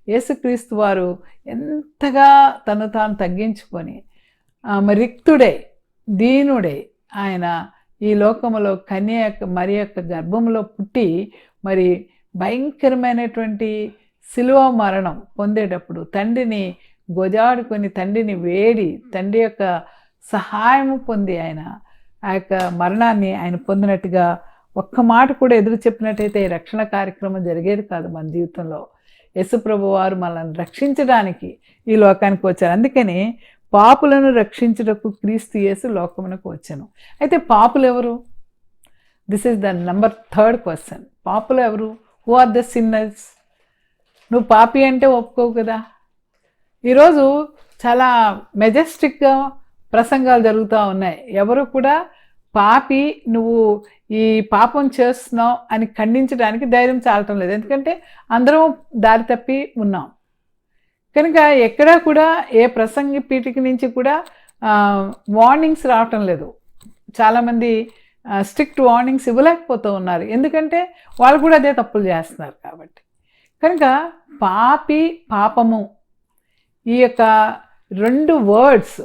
యేసుక్రీస్తు వారు ఎంతగా తను తాను తగ్గించుకొని మరి రిక్తుడై దీనుడై ఆయన ఈ లోకములో కన్య మరి యొక్క గర్భంలో పుట్టి మరి భయంకరమైనటువంటి శిలువ మరణం పొందేటప్పుడు తండ్రిని గొజాడుకొని తండ్రిని వేడి తండ్రి యొక్క సహాయము పొంది ఆయన ఆ యొక్క మరణాన్ని ఆయన పొందినట్టుగా ఒక్క మాట కూడా ఎదురు చెప్పినట్టయితే ఈ రక్షణ కార్యక్రమం జరిగేది కాదు మన జీవితంలో. యేసుప్రభు వారు మనల్ని రక్షించడానికి ఈ లోకానికి వచ్చారు. అందుకని పాపులను రక్షించుటకు క్రీస్తు యేసు లోకమునకు వచ్చాను. అయితే పాపులు ఎవరు? This is the number 3rd question. పాపులు ఎవరు? Who are the sinners? నువ్వు పాపి అంటే ఒప్పుకోవు కదా. ఈరోజు చాలా మెజెస్టిక్గా ప్రసంగాలు జరుగుతూ ఉన్నాయి. ఎవరు కూడా పాపి నువ్వు ఈ పాపం చేస్తున్నావు అని ఖండించడానికి ధైర్యం చాలటం లేదు. ఎందుకంటే అందరం దారి తప్పి ఉన్నాం కనుక ఎక్కడా కూడా ఏ ప్రసంగి పీఠిక నుంచి కూడా వార్నింగ్స్ రావటం లేదు. చాలామంది స్ట్రిక్ట్ వార్నింగ్స్ ఇవ్వలేకపోతూ ఉన్నారు, ఎందుకంటే వాళ్ళు కూడా అదే తప్పులు చేస్తున్నారు కాబట్టి. కనుక పాపి పాపము ఈ యొక్క 2 వర్డ్స్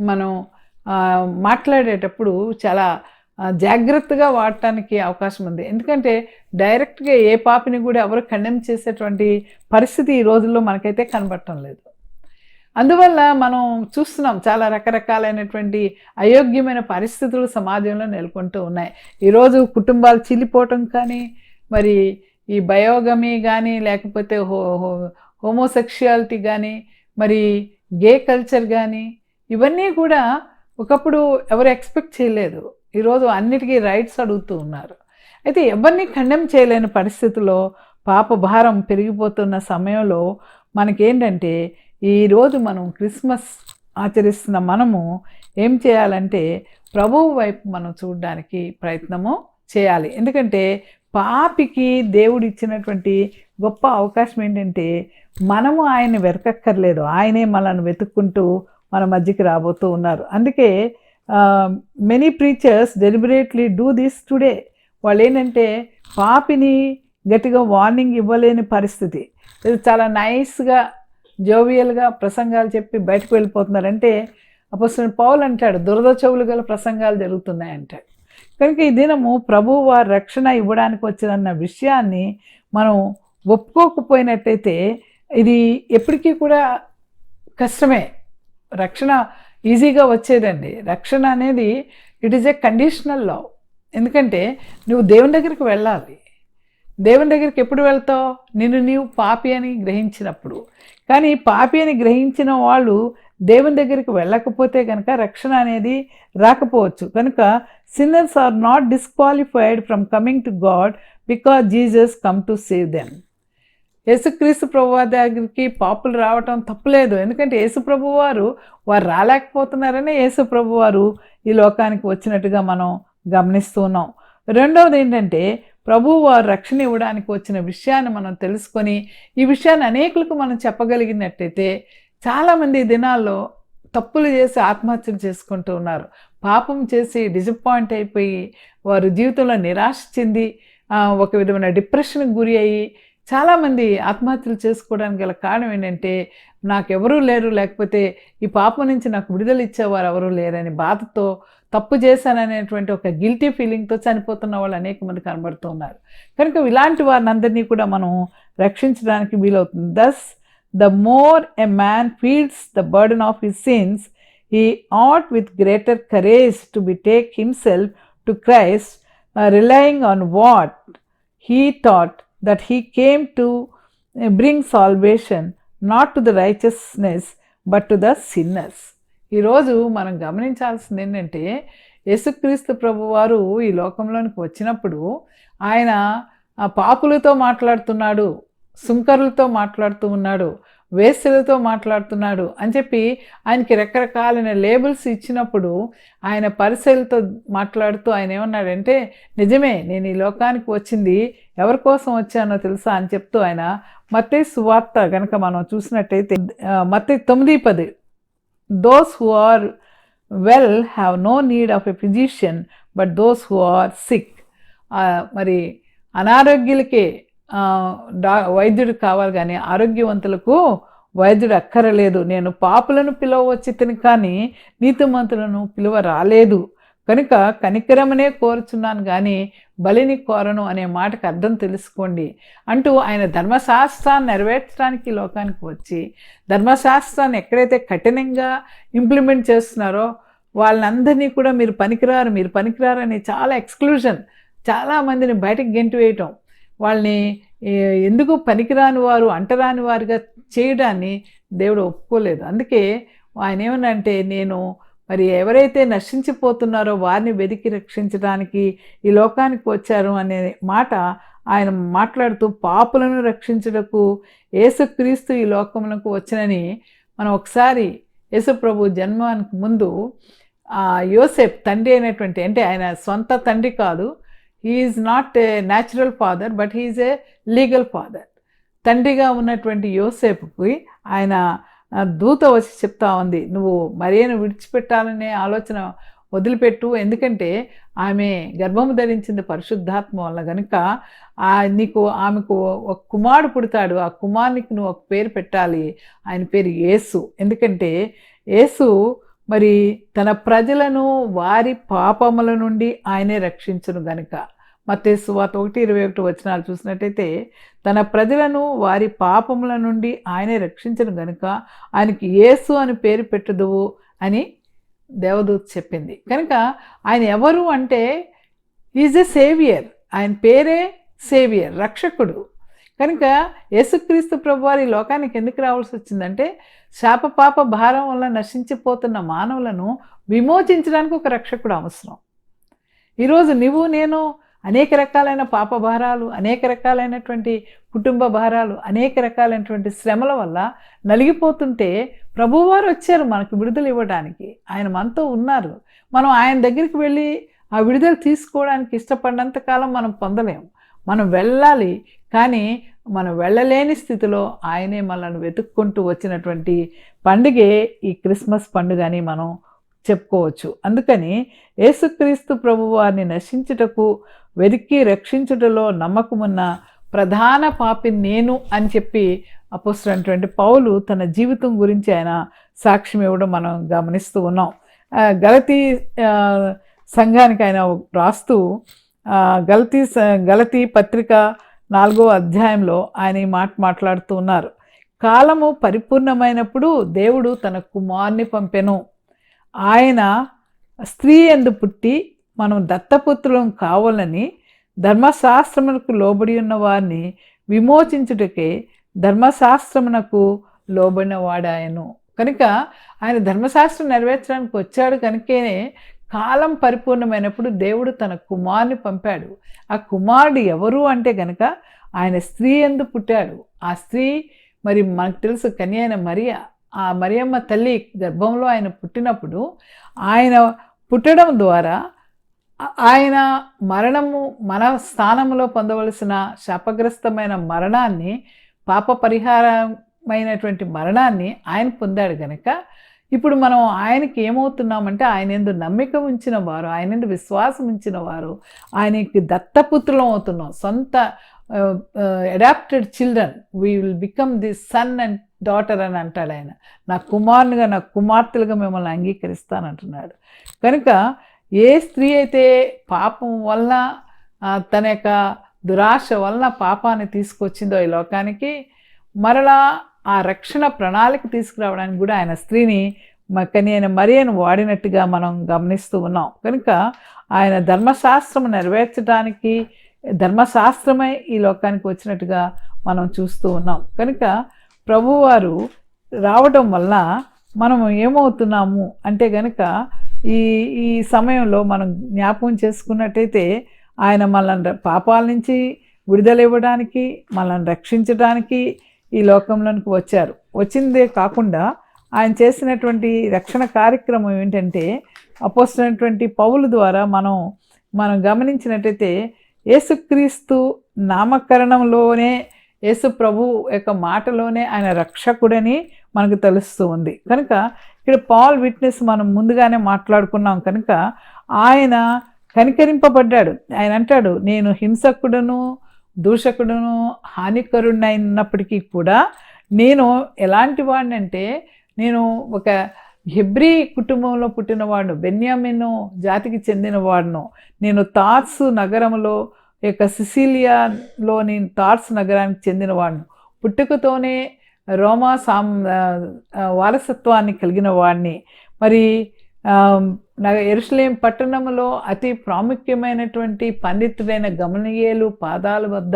మనం మాట్లాడేటప్పుడు చాలా జాగ్రత్తగా వాడటానికి అవకాశం ఉంది. ఎందుకంటే డైరెక్ట్గా ఏ పాపిని కూడా ఎవరు ఖండన చేసేటువంటి పరిస్థితి ఈ రోజుల్లో మనకైతే కనబడటం లేదు. అందువల్ల మనం చూస్తున్నాం చాలా రకరకాలైనటువంటి అయోగ్యమైన పరిస్థితులు సమాజంలో నెలకొంటూ ఉన్నాయి. ఈరోజు కుటుంబాలు చీలిపోవటం కానీ, మరి ఈ బయోగమీ కానీ, లేకపోతే హోమోసెక్షువాలిటీ కానీ, మరి గే కల్చర్ కానీ, ఇవన్నీ కూడా ఒకప్పుడు ఎవరు ఎక్స్పెక్ట్ చేయలేదు. ఈరోజు అన్నిటికీ రైట్స్ అడుగుతూ ఉన్నారు. అయితే ఎవరిని ఖండం చేయలేని పరిస్థితుల్లో పాప భారం పెరిగిపోతున్న సమయంలో మనకేంటంటే ఈరోజు మనం క్రిస్మస్ ఆచరిస్తున్న మనము ఏం చేయాలంటే ప్రభువు వైపు మనం చూడడానికి ప్రయత్నము చేయాలి. ఎందుకంటే పాపికి దేవుడు ఇచ్చినటువంటి గొప్ప అవకాశం ఏంటంటే మనము ఆయన్ని వెతకక్కర్లేదు, ఆయనే మనల్ని వెతుక్కుంటూ మన మధ్యకి రాబోతూ ఉన్నారు. అందుకే many preachers deliberately do this today. వాళ్ళు ఏంటంటే పాపిని గట్టిగా వార్నింగ్ ఇవ్వలేని పరిస్థితి, చాలా నైస్గా జోవియల్గా ప్రసంగాలు చెప్పి బయటకు వెళ్ళిపోతున్నారంటే అపోస్తలుడైన పౌలు అంటాడు దురద చెవులు గల ప్రసంగాలు జరుగుతున్నాయి అంటాడు. కనుక ఈ దినము ప్రభువు వారి రక్షణ ఇవ్వడానికి వచ్చినన్న విషయాన్ని మనం ఒప్పుకోకపోయినట్టయితే ఇది ఎప్పటికీ కూడా కష్టమే. రక్షణ ఈజీగా వచ్చేదండి. రక్షణ అనేది ఇట్ ఈజ్ ఏ కండిషనల్ లా. ఎందుకంటే నువ్వు దేవుని దగ్గరికి వెళ్ళాలి. దేవుని దగ్గరికి ఎప్పుడు వెళ్తావు? నీవు పాపి అని గ్రహించినప్పుడు. కానీ పాపి అని గ్రహించిన వాళ్ళు దేవుని దగ్గరికి వెళ్ళకపోతే కనుక రక్షణ అనేది రాకపోవచ్చు. కనుక sinners are not disqualified from coming to God because Jesus come to save them. యేసుక్రీస్తు ప్రభువారి దగ్గరికి పాపులు రావటం తప్పులేదు. ఎందుకంటే యేసు ప్రభువారు వారు రాలేకపోతున్నారనే యేసు ప్రభువారు ఈ లోకానికి వచ్చినట్టుగా మనం గమనిస్తూ ఉన్నాం. రెండవది ఏంటంటే ప్రభువు వారు రక్షణ ఇవ్వడానికి వచ్చిన విషయాన్ని మనం తెలుసుకొని ఈ విషయాన్ని అనేకులకు మనం చెప్పగలిగినట్టయితే చాలామంది ఈ దినాల్లో తప్పులు చేసి ఆత్మహత్యలు చేసుకుంటూ ఉన్నారు. పాపం చేసి డిసప్పాయింట్ అయిపోయి వారు జీవితంలో నిరాశ చెంది ఒక విధమైన డిప్రెషన్కి గురి అయ్యి చాలామంది ఆత్మహత్యలు చేసుకోవడానికి గల కారణం ఏంటంటే నాకెవరూ లేరు, లేకపోతే ఈ పాపం నుంచి నాకు విడుదల ఇచ్చేవారు ఎవరూ లేరని బాధతో, తప్పు చేశాననేటువంటి ఒక గిల్టీ ఫీలింగ్తో చనిపోతున్న వాళ్ళు అనేక మంది కనబడుతూ ఉన్నారు. కనుక ఇలాంటి వారిని అందరినీ కూడా మనం రక్షించడానికి వీలవుతుంది. Thus the more a man feels the burden of his sins he ought with greater courage to betake himself to Christ, relying on what he taught, that he came to bring salvation not to the righteousness but to the sinners. ఈరోజు మనం గమనించాల్సింది ఏంటంటే యేసుక్రీస్తు ప్రభువారు ఈ లోకంలోనికి వచ్చినప్పుడు ఆయన పాపులతో మాట్లాడుతున్నాడు, సుంకరులతో మాట్లాడుతూ ఉన్నాడు, వేశ్యలతో మాట్లాడుతున్నాడు అని చెప్పి ఆయనకి రకరకాలైన లేబుల్స్ ఇచ్చినప్పుడు ఆయన పరిసయలతో మాట్లాడుతూ ఆయన ఏమన్నాడంటే నిజమే నేను ఈ లోకానికి వచ్చింది ఎవరి కోసం వచ్చానో తెలుసా అని చెప్తూ ఆయన మత్తయి సువార్త కనుక మనం చూసినట్టయితే మత్తయి 9:10 those who are well have no need of a physician but those who are sick. మరి అనారోగ్యులకే వైద్యుడు కావాలి కానీ ఆరోగ్యవంతులకు వైద్యుడు అక్కరలేదు, నేను పాపులను పిలవచ్చితిని కానీ నీతిమంతులను పిలువ రాలేదు, కనుక కనికరమనే కోరుచున్నాను కానీ బలిని కోరను అనే మాటకు అర్థం తెలుసుకోండి అంటూ ఆయన ధర్మశాస్త్రాన్ని నెరవేర్చడానికి లోకానికి వచ్చి ధర్మశాస్త్రాన్ని ఎక్కడైతే కఠినంగా ఇంప్లిమెంట్ చేస్తున్నారో వాళ్ళందరినీ కూడా మీరు పనికిరారు అని చాలా ఎక్స్క్లూజన్, చాలామందిని బయటకు గెంటి వేయటం, వాళ్ళని ఎందుకు పనికిరాని వారు అంటరాని వారిగా చేయడాన్ని దేవుడు ఒప్పుకోలేదు. అందుకే ఆయన ఏమనంటే, నేను మరి ఎవరైతే నశించిపోతున్నారో వారిని వెతికి రక్షించడానికి ఈ లోకానికి వచ్చారు అనే మాట ఆయన మాట్లాడుతూ పాపులను రక్షించుటకు యేసుక్రీస్తు ఈ లోకమునకు వచ్చనని మనం ఒకసారి యేసు ప్రభు జన్మానికి ముందు యోసేపు తండ్రి అయినటువంటి, అంటే ఆయన సొంత తండ్రి కాదు, he is not a natural father but he is a legal father. తండ్రిగా ఉన్నటువంటి యోసేపుకి ఆయన దూత వచ్చి చెప్తా ఉంది, నువ్వు మరియను విడిచిపెట్టాలనే ఆలోచన వదిలిపెట్టు, ఎందుకంటే ఆమె గర్భము ధరించింది పరిశుద్ధాత్మ వల్ల, కనుక ఆమెకు ఒక కుమారుడు పుడతాడు, ఆ కుమారునికి నువ్వు ఒక పేరు పెట్టాలి, ఆయన పేరు యేసు. ఎందుకంటే యేసు మరి తన ప్రజలను వారి పాపముల నుండి ఆయనే రక్షించును గనుక. మత్తయి సువార్త 1:21 చూసినట్టయితే, తన ప్రజలను వారి పాపముల నుండి ఆయనే రక్షించను గనుక ఆయనకి యేసు అని పేరు పెట్టుదువు అని దేవదూత చెప్పింది. కనుక ఆయన ఎవరు అంటే ఈజ్ ఎ సేవియర్, ఆయన పేరే సేవియర్, రక్షకుడు. కనుక యేసుక్రీస్తు ప్రభువారి లోకానికి ఎందుకు రావాల్సి వచ్చిందంటే, శాప పాప భారం వల్ల నశించిపోతున్న మానవులను విమోచించడానికి ఒక రక్షకుడు అవసరం. ఈరోజు నువ్వు నేను అనేక రకాలైన పాప భారాలు, అనేక రకాలైనటువంటి కుటుంబ భారాలు, అనేక రకాలైనటువంటి శ్రమల వల్ల నలిగిపోతుంటే ప్రభువారు వచ్చారు మనకు విడుదల ఇవ్వడానికి. ఆయన మనతో ఉన్నారు. మనం ఆయన దగ్గరికి వెళ్ళి ఆ విడుదల తీసుకోవడానికి ఇష్టపడినంత కాలం మనం పొందలేము. మనం వెళ్ళాలి, కానీ మనం వెళ్ళలేని స్థితిలో ఆయనే మనల్ని వెతుక్కుంటూ వచ్చినటువంటి పండుగే ఈ క్రిస్మస్ పండుగ అని మనం చెప్పుకోవచ్చు. అందుకని యేసుక్రీస్తు ప్రభువారిని నశించుటకు వెతికి రక్షించుటలో నమ్మకమున్న ప్రధాన పాపిని నేను అని చెప్పి అపోస్తలుడైనటువంటి పౌలు తన జీవితం గురించి ఆయన సాక్ష్యం ఇవ్వడం మనం గమనిస్తూ ఉన్నాం. గలతీ సంఘానికి ఆయన రాస్తూ గలతీ పత్రిక 4వ అధ్యాయంలో ఆయన ఈ మాట మాట్లాడుతూ ఉన్నారు. కాలము పరిపూర్ణమైనప్పుడు దేవుడు తన కుమారుని పంపెను. ఆయన స్త్రీ యందు పుట్టి మనం దత్తపుత్రులం కావాలని ధర్మశాస్త్రమునకు లోబడి ఉన్న వారిని విమోచించుటకే ధర్మశాస్త్రమునకు లోబడిన వాడాయను. కనుక ఆయన ధర్మశాస్త్రం నెరవేర్చడానికి వచ్చాడు. కనుకనే కాలం పరిపూర్ణమైనప్పుడు దేవుడు తన కుమారుని పంపాడు. ఆ కుమారుడు ఎవరు అంటే కనుక ఆయన స్త్రీ యందు పుట్టాడు. ఆ స్త్రీ మరి మనకు తెలుసు, కన్య అయిన మరియ. ఆ మరియమ్మ తల్లి గర్భంలో ఆయన పుట్టినప్పుడు ఆయన పుట్టడం ద్వారా ఆయన మరణము, మన స్థానంలో పొందవలసిన శాపగ్రస్తమైన మరణాన్ని, పాప పరిహారమైనటువంటి మరణాన్ని ఆయన పొందాడు కనుక ఇప్పుడు మనం ఆయనకి ఏమవుతున్నామంటే, ఆయన యందు నమ్మిక ఉంచిన వారు, ఆయన యందు విశ్వాసం ఉంచిన వారు ఆయనకి దత్తపుత్రులం అవుతున్నాం. సొంత adopted children, we will become the son and daughter అని అంటాడు ఆయన. నా కుమారునిగా, నా కుమార్తెలుగా మిమ్మల్ని అంగీకరిస్తానంటున్నాడు. కనుక ఏ స్త్రీ అయితే పాపం వల్ల, తన యొక్క దురాశ వలన పాపాన్ని తీసుకొచ్చిందో ఈ లోకానికి, మరలా ఆ రక్షణ ప్రణాళిక తీసుకురావడానికి కూడా ఆయన స్త్రీని, కన్య అయిన మరియను వాడినట్టుగా మనం గమనిస్తూ ఉన్నాం. కనుక ఆయన ధర్మశాస్త్రము నెరవేర్చడానికి ధర్మశాస్త్రమై ఈ లోకానికి వచ్చినట్టుగా మనం చూస్తూ ఉన్నాం. కనుక ప్రభువారు రావడం వల్ల మనం ఏమవుతున్నాము అంటే కనుక ఈ సమయంలో మనం జ్ఞాపకం చేసుకున్నట్టయితే, ఆయన మనల్ని పాపాల నుంచి విడుదల ఇవ్వడానికి, మనల్ని రక్షించడానికి ఈ లోకంలోనికి వచ్చారు. వచ్చిందే కాకుండా ఆయన చేసినటువంటి రక్షణ కార్యక్రమం ఏంటంటే, అపోస్తలుడైనటువంటి పౌలు ద్వారా మనం గమనించినట్టయితే, యేసుక్రీస్తు నామకరణంలోనే, యేసు ప్రభు యొక్క మాటలోనే ఆయన రక్షకుడని మనకు తెలుస్తూ ఉంది. కనుక ఇక్కడ పాల్ విట్నెస్ మనం ముందుగానే మాట్లాడుకున్నాం. కనుక ఆయన కనికరింపబడ్డాడు. ఆయన అంటాడు, నేను హింసకుడును, దూషకుడును, హానికరుడినైనప్పటికీ కూడా నేను ఎలాంటి వాడినంటే, నేను ఒక హెబ్రీ కుటుంబంలో పుట్టినవాడు, బెన్యామిను జాతికి చెందినవాడును. నేను తార్సు నగరంలో సిసిలియాలోని తార్స్ నగరానికి చెందినవాడును. పుట్టుకతోనే రోమా వారసత్వాన్ని కలిగిన వాడిని. మరి యెరూషలేము పట్టణంలో అతి ప్రాముఖ్యమైనటువంటి పండితుడైన గమలీయేలు పాదాల వద్ద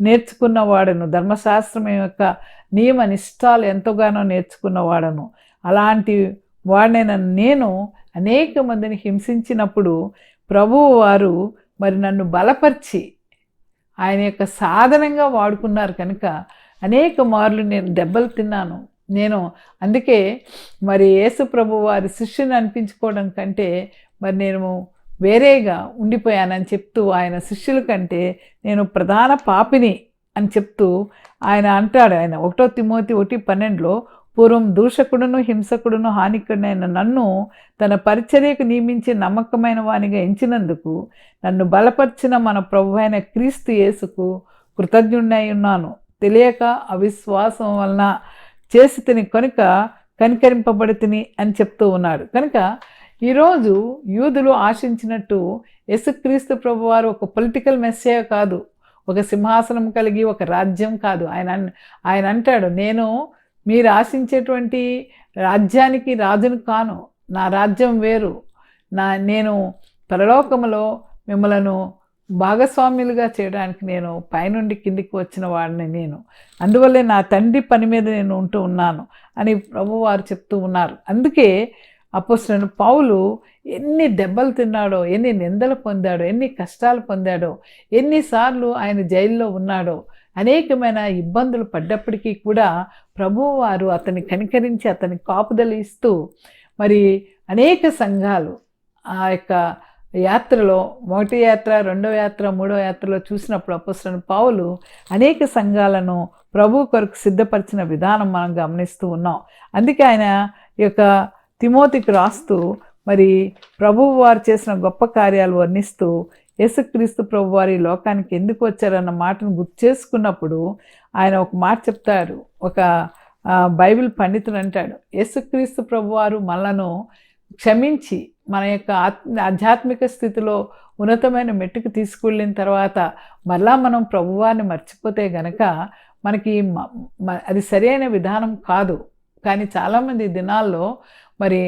నేర్చుకున్నవాడను. ధర్మశాస్త్రం యొక్క నియమ నిష్ఠాలు ఎంతగానో నేర్చుకున్నవాడను. అలాంటి వాడినైన నేను అనేక మందిని హింసించినప్పుడు ప్రభువు వారు మరి నన్ను బలపరిచి ఆయన యొక్క సాధనంగా వాడుకున్నారు కనుక అనేక మార్లు నేను దెబ్బలు తిన్నాను. నేను అందుకే మరి యేసు ప్రభు వారి శిష్యుని అనిపించుకోవడం కంటే మరి నేను వేరేగా ఉండిపోయానని చెప్తూ, ఆయన శిష్యుల కంటే నేను ప్రధాన పాపిని అని చెప్తూ ఆయన అంటాడు. ఆయన 1 తిమోతి 1:12 పూర్వం దూషకుడును హింసకుడును హానికుడైన నన్ను తన పరిచర్యకు నియమించి నమ్మకమైన వానిగా ఎంచినందుకు నన్ను బలపరిచిన మన ప్రభు అయిన క్రీస్తు యేసుకు కృతజ్ఞుడై ఉన్నాను. తెలియక అవిశ్వాసం వలన చేసి తిని కనుక కనికరింపబడి తిని అని చెప్తూ ఉన్నాడు. కనుక ఈరోజు యూదులు ఆశించినట్టు యేసుక్రీస్తు ప్రభు వారు ఒక పొలిటికల్ మెస్సేయ కాదు, ఒక సింహాసనం కలిగి ఒక రాజ్యం కాదు. ఆయన అంటాడు, నేను మీరు ఆశించేటువంటి రాజ్యానికి రాజును కాను, నా రాజ్యం వేరు. నేను పరలోకములో మిమ్మలను భాగస్వామ్యులుగా చేయడానికి నేను పైనుండి కిందికి వచ్చిన వాడిని నేను. అందువల్లే నా తండ్రి పని మీద నేను ఉంటూ ఉన్నాను అని ప్రభువారు చెప్తూ ఉన్నారు. అందుకే అపోస్తలుడైన పౌలు ఎన్ని దెబ్బలు తిన్నాడో, ఎన్ని నిందలు పొందాడో, ఎన్ని కష్టాలు పొందాడో, ఎన్నిసార్లు ఆయన జైల్లో ఉన్నాడో, అనేకమైన ఇబ్బందులు పడ్డప్పటికీ కూడా ప్రభువారు అతన్ని కనికరించి అతని కాపుదలు ఇస్తూ మరి అనేక సంఘాలు ఆ యొక్క యాత్రలో, మొదటి యాత్ర, రెండవ యాత్ర, మూడవ యాత్రలో చూసినప్పుడు అపోస్తలుడైన పౌలు అనేక సంఘాలను ప్రభు కొరకు సిద్ధపరిచిన విధానం మనం గమనిస్తూ ఉన్నాం. అందుకే ఆయన ఈ యొక్క తిమోతికి రాస్తూ మరి ప్రభువు వారు చేసిన గొప్ప కార్యాలు వర్ణిస్తూ యేసుక్రీస్తు ప్రభు వారి లోకానికి ఎందుకు వచ్చారన్న మాటను గుర్తు చేసుకున్నప్పుడు ఆయన ఒక మాట చెప్తాడు. ఒక బైబిల్ పండితుడు అంటాడు, యేసుక్రీస్తు ప్రభు వారు మనలను క్షమించి మన యొక్క ఆధ్యాత్మిక స్థితిలో ఉన్నతమైన మెట్టుకు తీసుకువెళ్ళిన తర్వాత మరలా మనం ప్రభువారిని మర్చిపోతే గనక మనకి అది సరైన విధానం కాదు. కానీ చాలామంది దినాల్లో మరి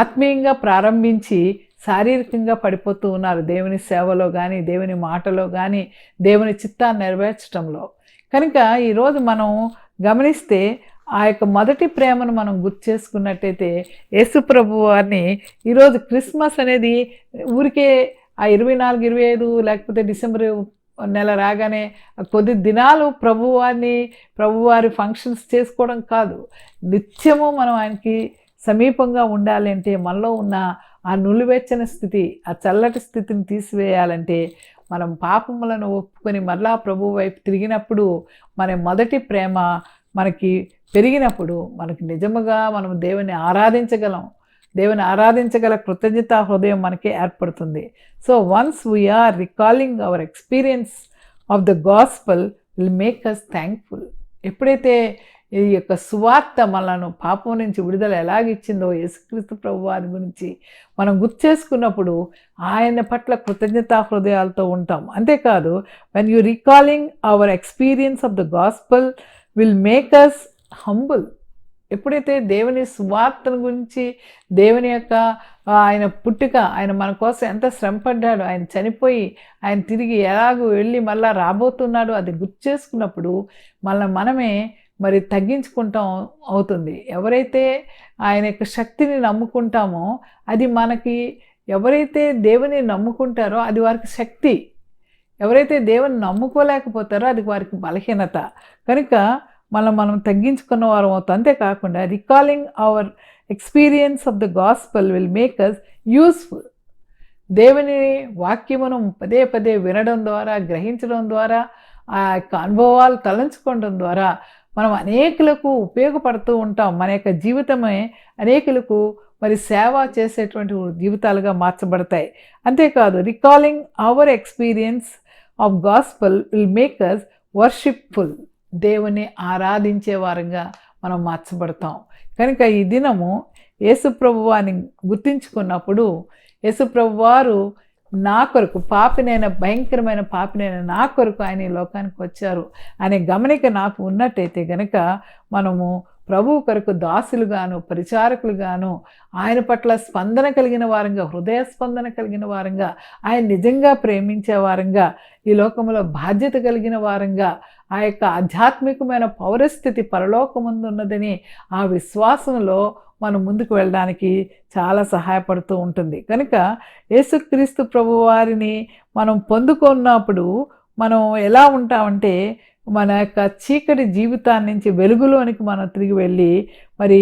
ఆత్మీయంగా ప్రారంభించి శారీరకంగా పడిపోతూ ఉన్నారు, దేవుని సేవలో కానీ, దేవుని మాటలో కానీ, దేవుని చిత్తాన్ని నెరవేర్చడంలో. కనుక ఈరోజు మనం గమనిస్తే ఆ యొక్క మొదటి ప్రేమను మనం గుర్తు చేసుకున్నట్టయితే యేసు ప్రభు వారిని ఈరోజు క్రిస్మస్ అనేది ఊరికే ఆ 24, 25 లేకపోతే డిసెంబర్ నెల రాగానే కొద్ది దినాలు ప్రభువారి ఫంక్షన్స్ చేసుకోవడం కాదు. నిత్యము మనం ఆయనకి సమీపంగా ఉండాలి అంటే మనలో ఉన్న ఆ నులివెచ్చని స్థితి, ఆ చల్లటి స్థితిని తీసివేయాలంటే మనం పాపములను ఒప్పుకొని మరలా ప్రభు వైపు తిరిగినప్పుడు మన మొదటి ప్రేమ మనకి పెరిగినప్పుడు మనకి నిజముగా మనం దేవుని ఆరాధించగల కృతజ్ఞతా హృదయం మనకి ఏర్పడుతుంది. So once we are recalling our experience of the gospel will make us thankful. ఎప్పుడైతే ఈ యొక్క సువార్త మనను పాపం నుంచి విడుదల ఎలాగిచ్చిందో యేసుక్రీస్తు ప్రభు వారి గురించి మనం గుర్తు చేసుకున్నప్పుడు ఆయన పట్ల కృతజ్ఞతా హృదయాలతో ఉంటాం. అంతేకాదు, when you recalling our experience of the gospel will make us humble. ఎప్పుడైతే దేవుని సువార్తను గురించి, దేవుని యొక్క ఆయన పుట్టుక, ఆయన మన కోసం ఎంత శ్రమపడ్డాడు, ఆయన చనిపోయి ఆయన తిరిగి ఎలాగూ వెళ్ళి మళ్ళా రాబోతున్నాడు, అది గుర్తు చేసుకున్నప్పుడు మనమే మరి తగ్గించుకుంటాం అవుతుంది. ఎవరైతే ఆయన యొక్క శక్తిని నమ్ముకుంటామో అది మనకి, ఎవరైతే దేవుని నమ్ముకుంటారో అది వారికి శక్తి, ఎవరైతే దేవుని నమ్ముకోలేకపోతారో అది వారికి బలహీనత. కనుక మనం తగ్గించుకున్న వారం అవుతాం. అంతేకాకుండా recalling our experience of the gospel will make us useful. దేవుని వాక్యమును పదే పదే వినడం ద్వారా, గ్రహించడం ద్వారా, ఆ యొక్క అనుభవాలు తలంచుకోవడం ద్వారా మనం అనేకులకు ఉపయోగపడుతూ ఉంటాం. మన యొక్క జీవితమే అనేకులకు మరి సేవ చేసేటువంటి జీవితాలుగా మార్చబడతాయి. అంతేకాదు, recalling our experience of gospel will make us worshipful. దేవుని ఆరాధించే వారంగా మనం మార్చబడతాం. కనుక ఈ దినము యేసుప్రభు వారిని గుర్తించుకున్నప్పుడు యేసుప్రభు వారు నా కొరకు పాపినైన, భయంకరమైన పాపినైన నా కొరకు ఆయన ఈ లోకానికి వచ్చారు అనే గమనిక నాకు ఉన్నట్టయితే గనక మనము ప్రభువు కొరకు దాసులుగాను, పరిచారకులుగాను, ఆయన పట్ల స్పందన కలిగిన వారంగా, హృదయ స్పందన కలిగిన వారంగా, ఆయన నిజంగా ప్రేమించే వారంగా, ఈ లోకంలో బాధ్యత కలిగిన వారంగా, ఆ యొక్క ఆధ్యాత్మికమైన పౌరస్థితి పరలోకముందు ఉన్నదని ఆ విశ్వాసంలో మనం ముందుకు వెళ్ళడానికి చాలా సహాయపడుతూ ఉంటుంది. కనుక యేసుక్రీస్తు ప్రభు వారిని మనం పొందుకున్నప్పుడు మనం ఎలా ఉంటామంటే, మన యొక్క చీకటి జీవితాన్ని నుంచి వెలుగులోనికి మనం తిరిగి వెళ్ళి మరి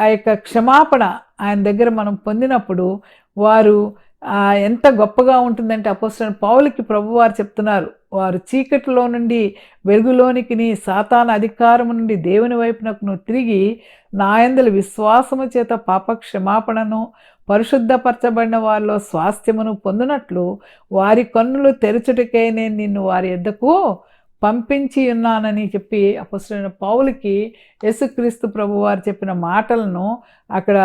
ఆ యొక్క క్షమాపణ ఆయన దగ్గర మనం పొందినప్పుడు వారు ఎంత గొప్పగా ఉంటుందంటే అపోస్తలుడైన పౌలుకి ప్రభువారు చెప్తున్నారు, వారు చీకటిలో నుండి వెలుగులోనికి, సాతాను అధికారము నుండి దేవుని వైపునకు నువ్వు తిరిగి నా యందలి విశ్వాసము చేత పాప క్షమాపణను, పరిశుద్ధపరచబడిన వారిలో స్వాస్థ్యమును పొందినట్లు వారి కన్నులు తెరచుటకే నేను నిన్ను వారి యొద్దకు పంపించి ఉన్నానని చెప్పి అపోస్తలుడైన పౌలుకి యేసుక్రీస్తు ప్రభువారు చెప్పిన మాటలను అక్కడ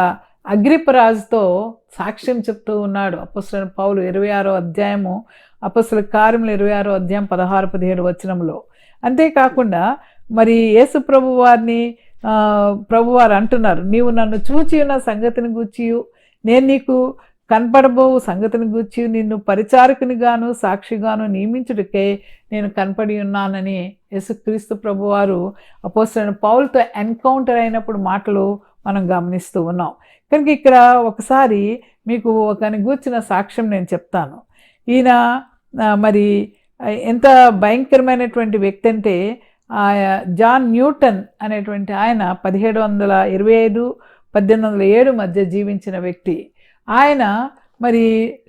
అగ్రిపరాజుతో సాక్ష్యం చెప్తూ ఉన్నాడు అపోస్తలుడైన పౌలు 26వ అధ్యాయము, అపోస్తలుల కార్యములు 26వ అధ్యాయం 16-17 వచనంలో. అంతేకాకుండా మరి యేసు ప్రభువారు అంటున్నారు, నీవు నన్ను చూచి ఉన్న సంగతిని గూర్చియు నేను నీకు కనపడబోవు సంగతిని గూర్చి నిన్ను పరిచారకునిగాను సాక్షిగాను నియమించుటకే నేను కనపడి ఉన్నానని యేసుక్రీస్తు ప్రభువారు అపోస్తలుడైన పౌలుతో ఎన్కౌంటర్ అయినప్పుడు మాటలు మనం గమనిస్తూ ఉన్నాం. కనుక ఇక్కడ ఒకసారి మీకు ఒకని గూర్చిన సాక్ష్యం నేను చెప్తాను. ఈయన మరి ఎంత భయంకరమైనటువంటి వ్యక్తి అంటే, జాన్ న్యూటన్ అనేటువంటి ఆయన 1725-1807 మధ్య జీవించిన వ్యక్తి. ఆయన మరి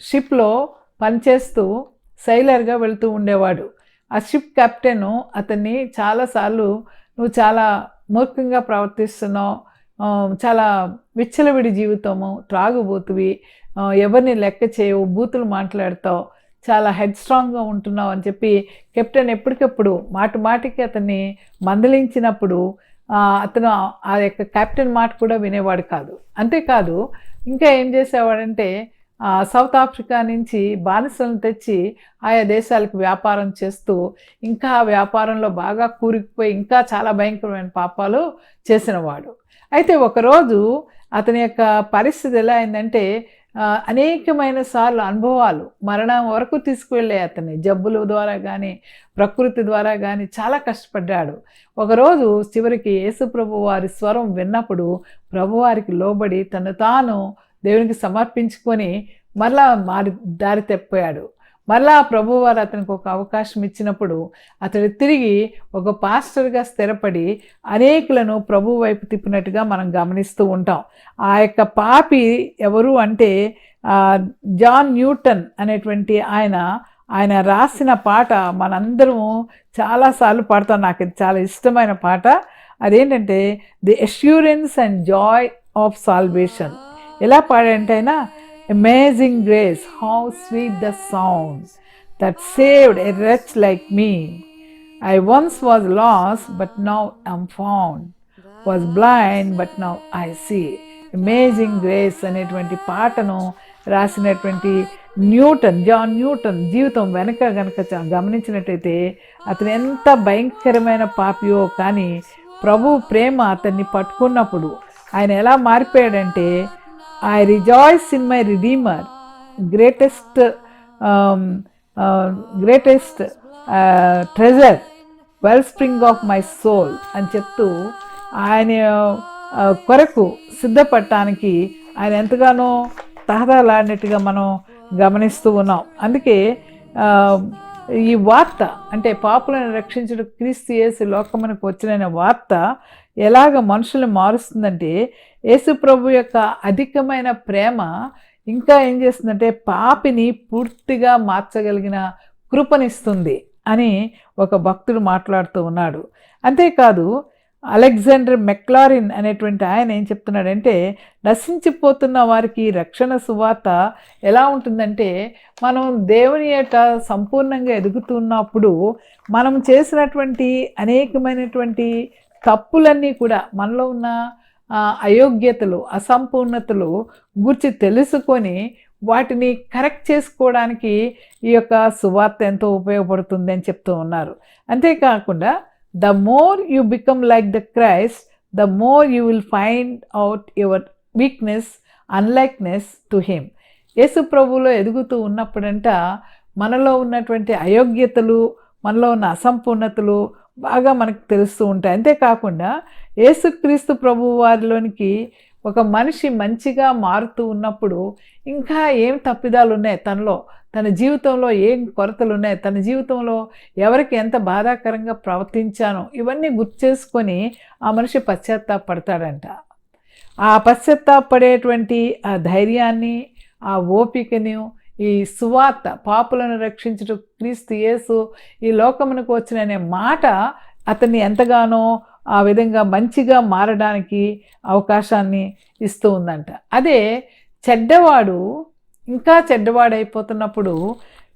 షిప్లో పనిచేస్తూ సైలర్గా వెళ్తూ ఉండేవాడు. ఆ షిప్ కెప్టెన్ అతన్ని చాలాసార్లు నువ్వు చాలా మూర్ఖంగా ప్రవర్తిస్తున్నావు, చాలా విచ్చలవిడి జీవితము, త్రాగుబోతువి, ఎవరిని లెక్క చేయవు, బూతులు మాట్లాడతావు, చాలా హెడ్ స్ట్రాంగ్గా ఉంటున్నావు అని చెప్పి కెప్టెన్ ఎప్పటికప్పుడు మాటికి అతన్ని మందలించినప్పుడు అతను ఆ యొక్క కెప్టెన్ మాట కూడా వినేవాడు కాదు. అంతేకాదు ఇంకా ఏం చేసేవాడంటే, సౌత్ ఆఫ్రికా నుంచి బానిసలను తెచ్చి ఆయా దేశాలకు వ్యాపారం చేస్తూ ఇంకా వ్యాపారంలో బాగా కూరుకుపోయి ఇంకా చాలా భయంకరమైన పాపాలు చేసినవాడు. అయితే ఒకరోజు అతని యొక్క పరిస్థితి ఎలా అయిందంటే, అనేకమైన సార్లు అనుభవాలు మరణం వరకు తీసుకువెళ్ళే అతన్ని, జబ్బుల ద్వారా కానీ ప్రకృతి ద్వారా కానీ చాలా కష్టపడ్డాడు. ఒకరోజు చివరికి యేసు ప్రభు వారి స్వరం విన్నప్పుడు ప్రభువారికి లోబడి తను తాను దేవునికి సమర్పించుకొని మరలా దారి తప్పిపోయాడు. మరలా ప్రభువారు అతనికి ఒక అవకాశం ఇచ్చినప్పుడు అతడు తిరిగి ఒక పాస్టర్గా స్థిరపడి అనేకులను ప్రభు వైపు తిప్పినట్టుగా మనం గమనిస్తూ ఉంటాం. ఆ యొక్క పాపి ఎవరు అంటే జాన్ న్యూటన్ అనేటువంటి ఆయన రాసిన పాట మనందరము చాలాసార్లు పాడతాం. నాకు ఇది చాలా ఇష్టమైన పాట. అదేంటంటే the assurance and Joy of salvation. ఎలా పాడంటే ఆయన, Amazing grace, how sweet the sound that saved a wretch like me. I once was lost, but now am found. Was blind, but now I see. Amazing grace అనేటువంటి పాటను రాసినటువంటి John Newton జీవితం వెనక గనక గమనించినట్టయితే అతను ఎంత భయంకరమైన పాపియో కానీ ప్రభు ప్రేమ అతన్ని పట్టుకున్నప్పుడు ఆయన ఎలా మారిపోయాడంటే, I rejoice in my Redeemer, greatest treasure, wellspring of my soul అని చెప్తూ ఆయన కొరకు సిద్ధపడటానికి ఆయన ఎంతగానో తహతలాడినట్టుగా మనం గమనిస్తూ ఉన్నాం. అందుకే ఈ వార్త అంటే పాపులను రక్షించడం క్రీస్తు యేసు లోకమునకు వచ్చిన వార్త ఎలాగ మనుషుల్ని మారుస్తుందంటే, యేసు ప్రభు యొక్క అధికమైన ప్రేమ ఇంకా ఏం చేస్తుందంటే పాపిని పూర్తిగా మార్చగలిగిన కృపనిస్తుంది అని ఒక భక్తుడు మాట్లాడుతూ ఉన్నాడు. అంతేకాదు అలెగ్జాండర్ మెక్లారిన్ అనేటువంటి ఆయన ఏం చెప్తున్నాడంటే, నశించిపోతున్న వారికి రక్షణ సువార్త ఎలా ఉంటుందంటే, మనం దేవుని యొక్క సంపూర్ణంగా ఎదుగుతున్నప్పుడు మనం చేసినటువంటి అనేకమైనటువంటి తప్పులన్నీ కూడా, మనలో ఉన్న అయోగ్యతలు, అసంపూర్ణతలు గురించి తెలుసుకొని వాటిని కరెక్ట్ చేసుకోవడానికి ఈ యొక్క సువార్త ఎంతో ఉపయోగపడుతుంది అని చెప్తూ ఉన్నారు. అంతేకాకుండా the more you become like the Christ, the more you will find out your weakness, unlikeness to him. యేసు ప్రభువులో ఎదుగుతూ ఉన్నప్పుడంట మనలో ఉన్నటువంటి అయోగ్యతలు, మనలో ఉన్న అసంపూర్ణతలు బాగా మనకు తెలుస్తూ ఉంటాయి. అంతేకాకుండా యేసుక్రీస్తు ప్రభువు వారిలోనికి ఒక మనిషి మంచిగా మారుతూ ఉన్నప్పుడు ఇంకా ఏం తప్పిదాలు ఉన్నాయి తనలో, తన జీవితంలో ఏం కొరతలు ఉన్నాయి, తన జీవితంలో ఎవరికి ఎంత బాధాకరంగా ప్రవర్తించానో ఇవన్నీ గుర్తు చేసుకొని ఆ మనిషి పశ్చాత్తాపడతాడంట. ఆ పశ్చాత్తాపడేటువంటి ఆ ధైర్యాన్ని, ఆ ఓపికను ఈ సువార్త, పాపులను రక్షించుట క్రీస్తు యేసు ఈ లోకమునకు వచ్చిననే మాట అతన్ని ఎంతగానో ఆ విధంగా మంచిగా మారడానికి అవకాశాన్ని ఇస్తూ ఉందంట. అదే చెడ్డవాడు ఇంకా చెడ్డవాడైపోతున్నప్పుడు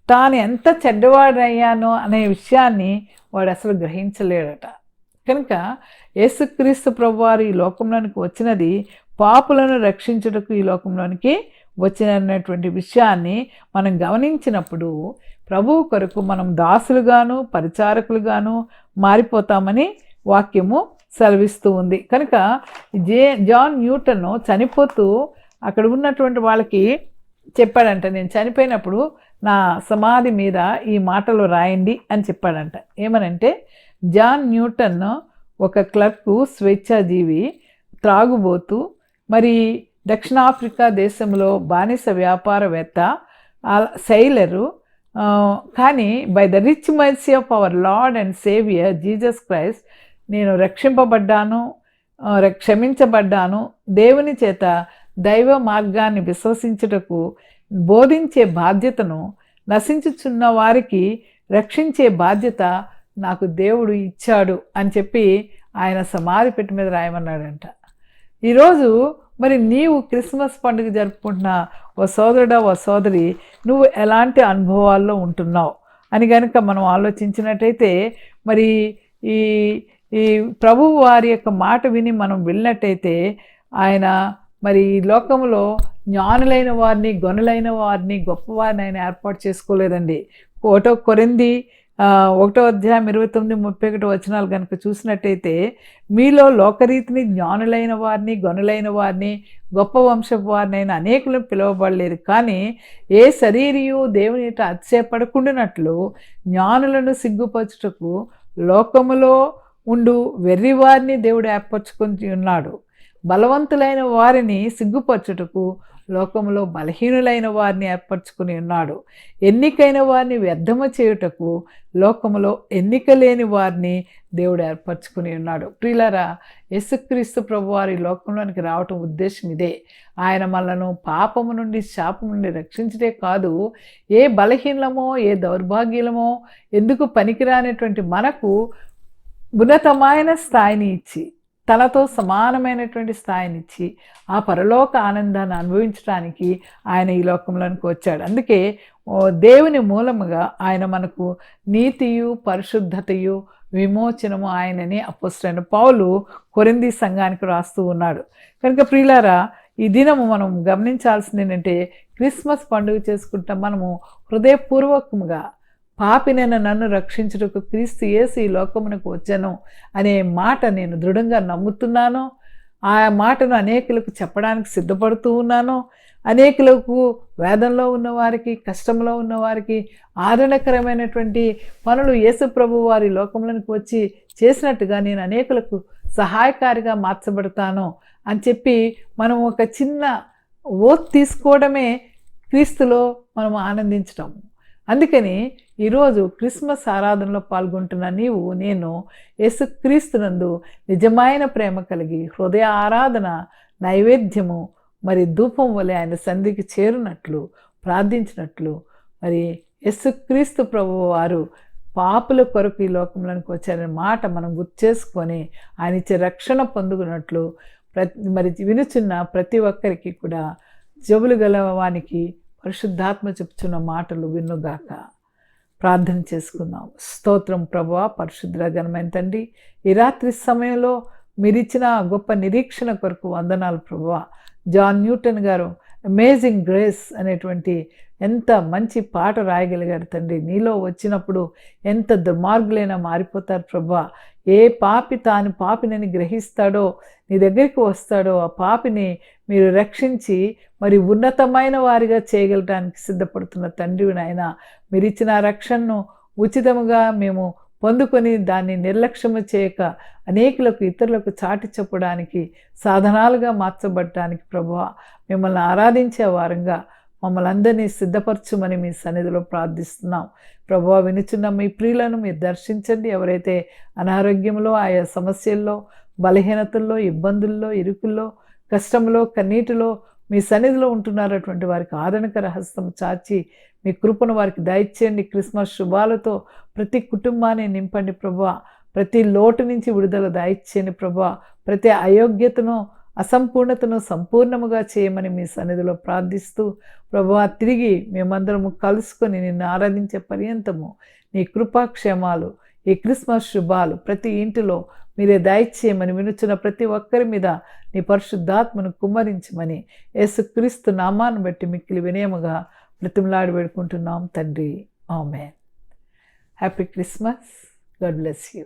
తాను ఎంత చెడ్డవాడయ్యానో అనే విషయాన్ని వాడు అసలు గ్రహించలేడట. కనుక యేసుక్రీస్తు ప్రభువారు ఈ లోకంలోనికి వచ్చినది పాపులను రక్షించుటకు ఈ లోకంలోనికి వచ్చినటువంటి విషయాన్ని మనం గమనించినప్పుడు ప్రభువు కొరకు మనం దాసులుగాను పరిచారకులుగాను మారిపోతామని వాక్యము సెలవిస్తూ ఉంది. కనుక జాన్ న్యూటన్ చనిపోతూ అక్కడ ఉన్నటువంటి వాళ్ళకి చెప్పాడంట, నేను చనిపోయినప్పుడు నా సమాధి మీద ఈ మాటలు రాయండి అని చెప్పాడంట. ఏమనంటే, జాన్ న్యూటన్ ఒక క్లర్కు, స్వేచ్ఛాజీవి, త్రాగుబోతూ, మరి దక్షిణాఫ్రికా దేశంలో బానిస వ్యాపారవేత్త, సైలరు, కానీ by the rich mercy of our Lord and saviour Jesus Christ నేను రక్షింపబడ్డాను, క్షమించబడ్డాను, దేవుని చేత దైవ మార్గాన్ని విశ్వసించుటకు బోధించే బాధ్యతను, నశించుచున్న వారికి రక్షించే బాధ్యత నాకు దేవుడు ఇచ్చాడు అని చెప్పి ఆయన సమాధి పెట్టి మీద రాయమన్నాడంట. ఈరోజు మరి నీవు క్రిస్మస్ పండుగ జరుపుకుంటున్న ఓ సోదరుడా, ఓ సోదరి, నువ్వు ఎలాంటి అనుభవాల్లో ఉంటున్నావు అని కనుక మనం ఆలోచించినట్టయితే, మరి ఈ ఈ ప్రభువు వారి యొక్క మాట విని మనం వెళ్ళినట్టయితే ఆయన మరి ఈ లోకంలో జ్ఞానులైన వారిని, గనులైన వారిని, గొప్పవారిని ఆయన ఏర్పాటు చేసుకోలేదండి. 1 కొరింథీ 1:29-31 వచనాలు కనుక చూసినట్టయితే, మీలో లోకరీతిని జ్ఞానులైన వారిని, గనులైన వారిని, గొప్ప వంశపు వారినైనా అనేకులు పిలువబడలేదు. కానీ ఏ శరీరియు దేవుని అతిశయపడకుండానట్లు జ్ఞానులను సిగ్గుపరచుటకు లోకములో ఉండు వెర్రివారిని దేవుడు ఏర్పరచుకొని ఉన్నాడు. బలవంతులైన వారిని సిగ్గుపరచుటకు లోకంలో బలహీనులైన వారిని ఏర్పరచుకుని ఉన్నాడు. ఎన్నికైన వారిని వ్యర్థము చేయుటకు లోకములో ఎన్నిక లేని వారిని దేవుడు ఏర్పరచుకుని ఉన్నాడు. ప్రియులారా, యేసుక్రీస్తు ప్రభువారి లోకంలోనికి రావటం ఉద్దేశం ఇదే. ఆయన మనలను పాపము నుండి, శాపము నుండి రక్షించడే కాదు, ఏ బలహీనమో, ఏ దౌర్భాగ్యమో, ఎందుకు పనికిరానటువంటి మనకు ఉన్నతమైన స్థాయిని ఇచ్చి, తనతో సమానమైనటువంటి స్థాయినిచ్చి ఆ పరలోక ఆనందాన్ని అనుభవించడానికి ఆయన ఈ లోకంలోనికి వచ్చాడు. అందుకే దేవుని మూలముగా ఆయన మనకు నీతియు, పరిశుద్ధతయు, విమోచనము ఆయనని అపోస్తలుడైన పౌలు కొరింథీ సంఘానికి రాస్తూ ఉన్నాడు. కనుక ప్రియులారా, ఈ దినము మనం గమనించాల్సింది ఏంటంటే, క్రిస్మస్ పండుగ చేసుకుంటాం. మనము హృదయపూర్వకముగా పాపినైన నన్ను రక్షించుటకు క్రీస్తు యేసు ఈ లోకమునకు వచ్చాను అనే మాట నేను దృఢంగా నమ్ముతున్నాను. ఆ మాటను అనేకులకు చెప్పడానికి సిద్ధపడుతూ ఉన్నాను. అనేకులకు, వేదంలో ఉన్నవారికి, కష్టంలో ఉన్నవారికి ఆదరణకరమైనటువంటి పనులు యేసు ప్రభు వారి లోకంలోనికి వచ్చి చేసినట్టుగా నేను అనేకులకు సహాయకారిగా మార్చబడతాను అని చెప్పి మనం ఒక చిన్న ఓత్ తీసుకోవడమే క్రీస్తులో మనం ఆనందించటం. అందుకని ఈరోజు క్రిస్మస్ ఆరాధనలో పాల్గొంటున్న నీవు, నేను యేసుక్రీస్తునందు నిజమైన ప్రేమ కలిగి హృదయ ఆరాధన, నైవేద్యము, మరి ధూపం వలె ఆయన సన్నిధికి చేరునట్లు ప్రార్థించినట్లు, మరి యేసుక్రీస్తు ప్రభువు వారు పాపుల కొరకు ఈ లోకంలోనికి వచ్చారనే మాట మనం గుర్తు చేసుకొని ఆయన ఇచ్చే రక్షణ పొందుకున్నట్లు మరి వినుచున్న ప్రతి ఒక్కరికి కూడా జబ్బులు గలవానికి పరిశుద్ధాత్మ చెప్తున్న మాటలు వినుగాక. ప్రార్థన చేసుకుందాం. స్తోత్రం ప్రభువా, పరిశుద్ధ ఘనమైన తండ్రి, ఈ రాత్రి సమయంలో మీరిచ్చిన గొప్ప నిరీక్షణ కొరకు వందనాలు ప్రభువా. జాన్ న్యూటన్ గారు అమేజింగ్ గ్రేస్ అనేటువంటి ఎంత మంచి పాట రాయగలిగారు తండ్రి. నీలో వచ్చినప్పుడు ఎంత దుర్మార్గులైనా మారిపోతారు ప్రభువా. ఏ పాపి తాను పాపినని గ్రహిస్తాడో, నీ దగ్గరికి వస్తాడో, ఆ పాపిని మీరు రక్షించి మరి ఉన్నతమైన వారిగా చేయగలడానికి సిద్ధపడుతున్న తండ్రి నాయన, మీరు ఇచ్చిన రక్షణను ఉచితముగా మేము పొందుకొని దాన్ని నిర్లక్ష్యము చేయక అనేకులకు ఇతరులకు చాటి చెప్పడానికి సాధనాలుగా మార్చబడటానికి ప్రభువా మిమ్మల్ని ఆరాధించే వారంగా మమ్మల్ని అందరినీ సిద్ధపరచుమని మీ సన్నిధిలో ప్రార్థిస్తున్నాం. ప్రభువా, వినుచున్న మీ ప్రియులను మీరు దర్శించండి. ఎవరైతే అనారోగ్యంలో, ఆయా సమస్యల్లో, బలహీనతల్లో, ఇబ్బందుల్లో, ఇరుకుల్లో, కష్టంలో, కన్నీటిలో మీ సన్నిధిలో ఉంటున్నారు. అటువంటి వారికి ఆదరణకర హస్తం చాచి మీ కృపను వారికి దయచేయండి. క్రిస్మస్ శుభాలతో ప్రతి కుటుంబాన్ని నింపండి ప్రభువా. ప్రతి లోటు నుంచి విడుదల దయచేయండి ప్రభువా. ప్రతి అయోగ్యతను, అసంపూర్ణతను సంపూర్ణముగా చేయమని మీ సన్నిధిలో ప్రార్థిస్తూ ప్రభువా, తిరిగి మేమందరము కలుసుకొని నిన్ను ఆరాధించే పర్యంతము నీ కృపాక్షేమాలు, ఈ క్రిస్మస్ శుభాలు ప్రతి ఇంటిలో మీరే దయచేయమని వినుచున్న ప్రతి ఒక్కరి మీద నీ పరిశుద్ధాత్మను కుమ్మరించమని యేసుక్రీస్తు నామాన్ని బట్టి మిక్కిలి వినయముగా బ్రతిమలాడి వేడుకుంటున్నాం తండ్రి. ఆమేన్. Happy Christmas. God bless you.